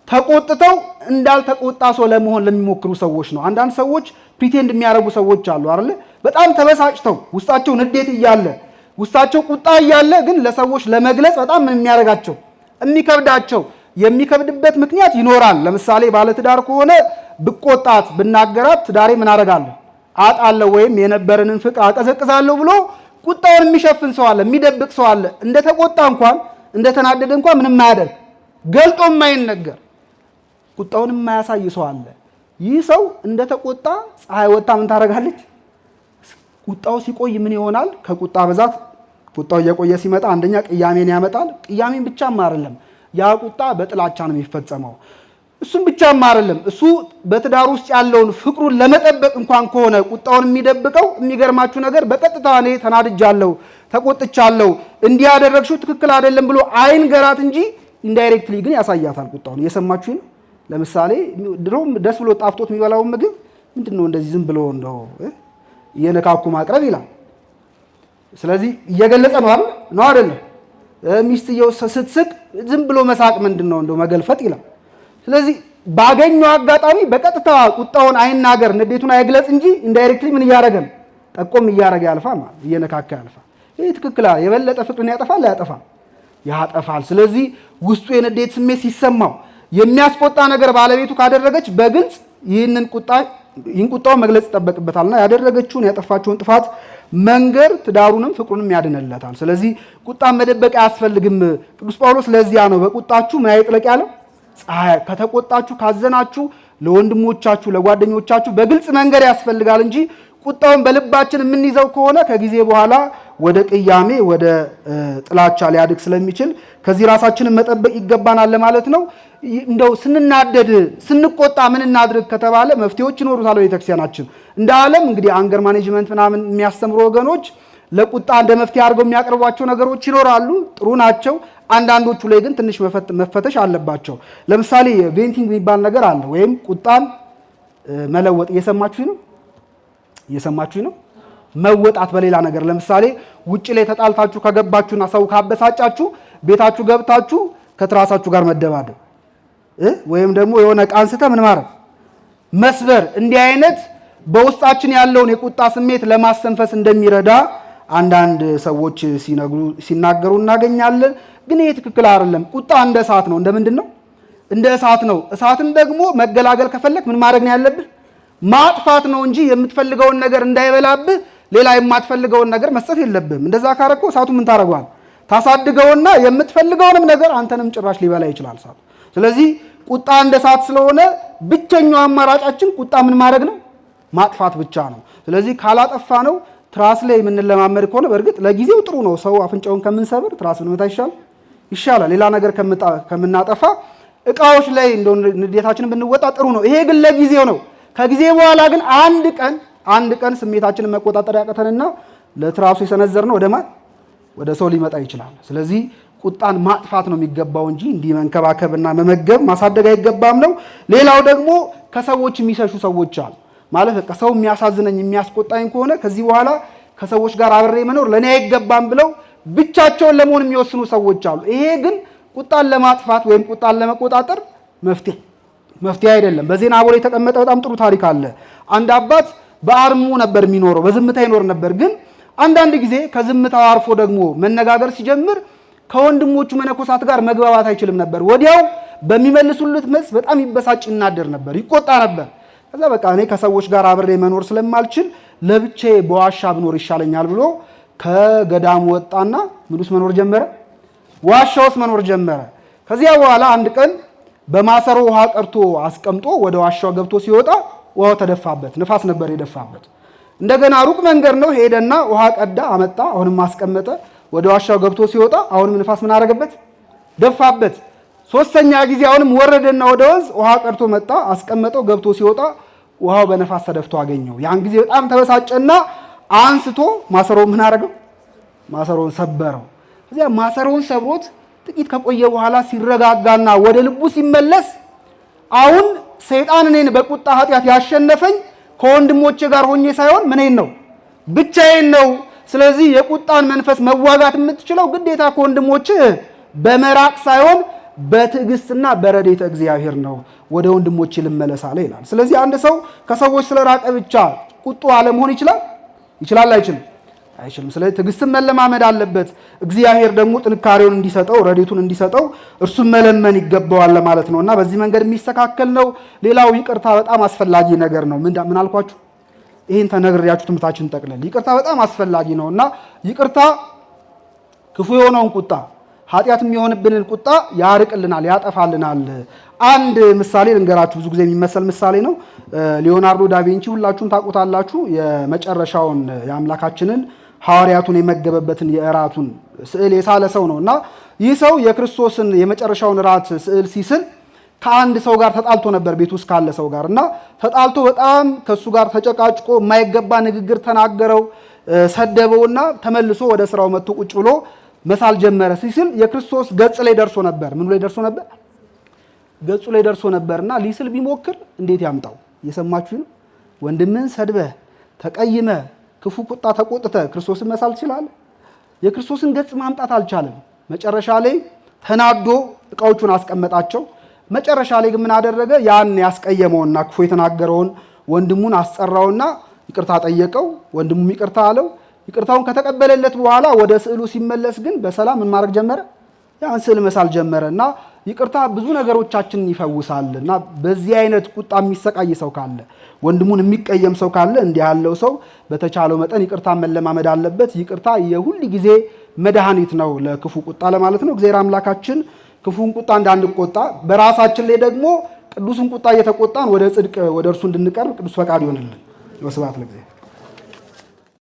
ተቆጥተው እንዳልተቆጣ ሰው ለመሆን ለሚሞክሩ ሰዎች ነው። አንዳንድ ሰዎች ፕሪቴንድ የሚያደርጉ ሰዎች አሉ አይደል? በጣም ተበሳጭተው ውስጣቸው ንዴት እያለ ውስጣቸው ቁጣ እያለ ግን ለሰዎች ለመግለጽ በጣም የሚያደርጋቸው የሚከብዳቸው የሚከብድበት ምክንያት ይኖራል። ለምሳሌ ባለትዳር ከሆነ ብቆጣት ብናገራት ትዳሬ ምን አደርጋለሁ አጣለሁ ወይም የነበረንን ፍቅር አቀዘቅዛለሁ ብሎ ቁጣውን የሚሸፍን ሰው አለ፣ የሚደብቅ ሰው አለ። እንደተቆጣ እንኳን እንደተናደደ እንኳን ምንም ማያደርግ ገልጦ የማይነገር ቁጣውን የማያሳይ ሰው አለ። ይህ ሰው እንደተቆጣ ፀሐይ ወጣ ምን ታደርጋለች? ቁጣው ሲቆይ ምን ይሆናል? ከቁጣ ብዛት ቁጣው እየቆየ ሲመጣ አንደኛ ቅያሜን ያመጣል። ቅያሜን ብቻም አይደለም ያ ቁጣ በጥላቻ ነው የሚፈጸመው። እሱም ብቻም አይደለም እሱ በትዳር ውስጥ ያለውን ፍቅሩን ለመጠበቅ እንኳን ከሆነ ቁጣውን የሚደብቀው የሚገርማችሁ ነገር በቀጥታ እኔ ተናድጃለሁ፣ ተቆጥቻለሁ፣ እንዲህ ያደረግሽው ትክክል አይደለም ብሎ አይንገራት እንጂ ኢንዳይሬክትሊ ግን ያሳያታል ቁጣውን። እየሰማችሁ ነው። ለምሳሌ ድሮም ደስ ብሎ ጣፍጦት የሚበላውን ምግብ ምንድነው እንደዚህ ዝም ብሎ እንደው እየነካኩ ማቅረብ ይላል። ስለዚህ እየገለጸ ነው አይደለም? ሚስትየው ስትስቅ ዝም ብሎ መሳቅ ምንድነው እንደው መገልፈጥ ይላል። ስለዚህ ባገኘው አጋጣሚ በቀጥታ ቁጣውን አይናገር፣ ንዴቱን አይግለጽ እንጂ ኢንዳይሬክትሊ ምን እያደረገ ነው? ጠቆም እያደረገ ያልፋል ማለት እየነካካ ያልፋል። ይሄ ትክክል አይደል? የበለጠ ፍቅርን ያጠፋል አያጠፋም? ያጠፋል። ስለዚህ ውስጡ የንዴት ስሜት ሲሰማው የሚያስቆጣ ነገር ባለቤቱ ካደረገች በግልጽ ይህን ቁጣውን መግለጽ ይጠበቅበታልና ያደረገችውን ያጠፋችውን ጥፋት መንገር ትዳሩንም ፍቅሩንም ያድነለታል። ስለዚህ ቁጣን መደበቅ አያስፈልግም። ቅዱስ ጳውሎስ ለዚያ ነው በቁጣችሁ ምን አይጥለቅ ያለው? ፀሐይ። ከተቆጣችሁ ካዘናችሁ ለወንድሞቻችሁ ለጓደኞቻችሁ በግልጽ መንገር ያስፈልጋል እንጂ ቁጣውን በልባችን የምንይዘው ከሆነ ከጊዜ በኋላ ወደ ቅያሜ ወደ ጥላቻ ሊያድግ ስለሚችል ከዚህ ራሳችንን መጠበቅ ይገባናል ለማለት ነው። እንደው ስንናደድ ስንቆጣ ምን እናድርግ ከተባለ መፍትሄዎች ይኖሩታል ቤተክርስቲያናችን። እንደ ዓለም እንግዲህ አንገር ማኔጅመንት ምናምን የሚያስተምሩ ወገኖች ለቁጣ እንደ መፍትሄ አድርገው የሚያቀርቧቸው ነገሮች ይኖራሉ፣ ጥሩ ናቸው። አንዳንዶቹ ላይ ግን ትንሽ መፈተሽ አለባቸው። ለምሳሌ ቬንቲንግ የሚባል ነገር አለ፣ ወይም ቁጣን መለወጥ። እየሰማችሁ ነው? መወጣት በሌላ ነገር። ለምሳሌ ውጭ ላይ ተጣልታችሁ ከገባችሁና ሰው ካበሳጫችሁ ቤታችሁ ገብታችሁ ከትራሳችሁ ጋር መደባደብ ወይም ደግሞ የሆነ ዕቃ አንስተህ ምን ማድረግ መስበር። እንዲህ አይነት በውስጣችን ያለውን የቁጣ ስሜት ለማስተንፈስ እንደሚረዳ አንዳንድ ሰዎች ሲናገሩ እናገኛለን። ግን ይሄ ትክክል አይደለም። ቁጣ እንደ እሳት ነው። እንደምንድን ነው? እንደ እሳት ነው። እሳትን ደግሞ መገላገል ከፈለክ ምን ማድረግ ነው ያለብህ? ማጥፋት ነው እንጂ የምትፈልገውን ነገር እንዳይበላብህ ሌላ የማትፈልገውን ነገር መስጠት የለብህም። እንደዛ ካረከው እሳቱ ምን ታደርገዋል? ታሳድገውና የምትፈልገውንም ነገር አንተንም ጭራሽ ሊበላ ይችላል እሳቱ። ስለዚህ ቁጣ እንደ እሳት ስለሆነ ብቸኛው አማራጫችን ቁጣ ምን ማድረግ ነው? ማጥፋት ብቻ ነው። ስለዚህ ካላጠፋ ነው ትራስ ላይ የምንለማመድ ከሆነ በእርግጥ ለጊዜው ጥሩ ነው። ሰው አፍንጫውን ከምንሰብር ትራስ ብንመታ ይሻላል። ሌላ ነገር ከምናጠፋ እቃዎች ላይ እንደው ንዴታችንን ብንወጣ ጥሩ ነው። ይሄ ግን ለጊዜው ነው። ከጊዜ በኋላ ግን አንድ ቀን ስሜታችንን መቆጣጠር ያቀተንና ለትራሱ የሰነዘርነው ወደ ሰው ሊመጣ ይችላል። ስለዚህ ቁጣን ማጥፋት ነው የሚገባው እንጂ እንዲህ መንከባከብና መመገብ ማሳደግ አይገባም ነው። ሌላው ደግሞ ከሰዎች የሚሸሹ ሰዎች አሉ። ማለት በቃ ሰው የሚያሳዝነኝ የሚያስቆጣኝ ከሆነ ከዚህ በኋላ ከሰዎች ጋር አብሬ መኖር ለኔ አይገባም ብለው ብቻቸውን ለመሆን የሚወስኑ ሰዎች አሉ። ይሄ ግን ቁጣን ለማጥፋት ወይም ቁጣን ለመቆጣጠር መፍትሄ አይደለም። በዜና አቦል የተቀመጠ በጣም ጥሩ ታሪክ አለ። አንድ አባት በአርሙ ነበር የሚኖረው፣ በዝምታ ይኖር ነበር። ግን አንዳንድ ጊዜ ከዝምታው አርፎ ደግሞ መነጋገር ሲጀምር ከወንድሞቹ መነኮሳት ጋር መግባባት አይችልም ነበር። ወዲያው በሚመልሱለት መልስ በጣም ይበሳጭ፣ ይናደር ነበር፣ ይቆጣ ነበር። ከዛ በቃ እኔ ከሰዎች ጋር አብሬ መኖር ስለማልችል ለብቻዬ በዋሻ ብኖር ይሻለኛል ብሎ ከገዳሙ ወጣና ምን ውስጥ መኖር ጀመረ? ዋሻ ውስጥ መኖር ጀመረ። ከዚያ በኋላ አንድ ቀን በማሰሮ ውሃ ቀርቶ አስቀምጦ ወደ ዋሻው ገብቶ ሲወጣ ውሃው ተደፋበት። ንፋስ ነበር የደፋበት። እንደገና ሩቅ መንገድ ነው ሄደና ውሃ ቀዳ አመጣ፣ አሁንም አስቀመጠ። ወደ ዋሻው ገብቶ ሲወጣ አሁንም ንፋስ ምን አደረገበት? ደፋበት። ሶስተኛ ጊዜ አሁንም ወረደና ወደ ወንዝ ውሃ ቀርቶ መጣ፣ አስቀመጠው። ገብቶ ሲወጣ ውሃው በነፋስ ተደፍቶ አገኘው። ያን ጊዜ በጣም ተበሳጨና አንስቶ ማሰሮውን ምን አደረገው? ማሰሮውን ሰበረው። እዚያ ማሰሮውን ሰብሮት ጥቂት ከቆየ በኋላ ሲረጋጋና ወደ ልቡ ሲመለስ አሁን ሰይጣን እኔን በቁጣ ኃጢአት ያሸነፈኝ ከወንድሞቼ ጋር ሆኜ ሳይሆን ምኔን ነው? ብቻዬን ነው። ስለዚህ የቁጣን መንፈስ መዋጋት የምትችለው ግዴታ ከወንድሞቼ በመራቅ ሳይሆን በትዕግስትና በረድኤተ እግዚአብሔር ነው። ወደ ወንድሞቼ ልመለስ አለ ይላል። ስለዚህ አንድ ሰው ከሰዎች ስለራቀ ብቻ ቁጡ አለመሆን ይችላል አይችልም። ስለዚህ ትዕግስትን መለማመድ አለበት። እግዚአብሔር ደግሞ ጥንካሬውን እንዲሰጠው ረድኤቱን እንዲሰጠው እርሱን መለመን ይገባዋል ማለት ነውና በዚህ መንገድ የሚስተካከል ነው። ሌላው ይቅርታ በጣም አስፈላጊ ነገር ነው። ምን አልኳችሁ? ይሄን ተነግሬያችሁ ትምህርታችን ጠቅለል። ይቅርታ በጣም አስፈላጊ ነውና ይቅርታ ክፉ የሆነውን ቁጣ ኃጢአት የሚሆንብንን ቁጣ ያርቅልናል፣ ያጠፋልናል። አንድ ምሳሌ ልንገራችሁ። ብዙ ጊዜ የሚመሰል ምሳሌ ነው። ሊዮናርዶ ዳቪንቺ ሁላችሁም ታውቁታላችሁ። የመጨረሻውን የአምላካችንን ሐዋርያቱን የመገበበትን የእራቱን ስዕል የሳለ ሰው ነውና ይህ ሰው የክርስቶስን የመጨረሻውን እራት ስዕል ሲስል ከአንድ ሰው ጋር ተጣልቶ ነበር፣ ቤት ውስጥ ካለ ሰው ጋር እና ተጣልቶ በጣም ከሱ ጋር ተጨቃጭቆ የማይገባ ንግግር ተናገረው፣ ሰደበውና ተመልሶ ወደ ስራው መጥቶ ቁጭ ብሎ መሳል ጀመረ። ሲስል የክርስቶስ ገጽ ላይ ደርሶ ነበር። ምኑ ላይ ደርሶ ነበር? ገጹ ላይ ደርሶ ነበርና ሊስል ቢሞክር እንዴት ያምጣው? እየሰማችሁ ነው። ወንድምን ሰድበህ ተቀይመ ክፉ ቁጣ ተቆጥተ ክርስቶስን መሳል ትችላለህ? የክርስቶስን ገጽ ማምጣት አልቻለም። መጨረሻ ላይ ተናዶ እቃዎቹን አስቀመጣቸው። መጨረሻ ላይ ግን ምን አደረገ? ያን ያስቀየመውና ክፉ የተናገረውን ወንድሙን አስጠራውና ይቅርታ ጠየቀው። ወንድሙም ይቅርታ አለው። ይቅርታውን ከተቀበለለት በኋላ ወደ ስዕሉ ሲመለስ ግን በሰላም ምን ማድረግ ጀመረ? ያን ስዕል መሳል ጀመረና ይቅርታ ብዙ ነገሮቻችንን ይፈውሳልና በዚህ አይነት ቁጣ የሚሰቃይ ሰው ካለ ወንድሙን የሚቀየም ሰው ካለ እንዲህ ያለው ሰው በተቻለው መጠን ይቅርታ መለማመድ አለበት። ይቅርታ የሁል ጊዜ መድኃኒት ነው ለክፉ ቁጣ ለማለት ነው። እግዚአብሔር አምላካችን ክፉን ቁጣ እንዳንቆጣ በራሳችን ላይ ደግሞ ቅዱስን ቁጣ እየተቆጣን ወደ ጽድቅ ወደ እርሱ እንድንቀርብ ቅዱስ ፈቃድ ይሆንልን። ወስብሐት ለእግዚአብሔር።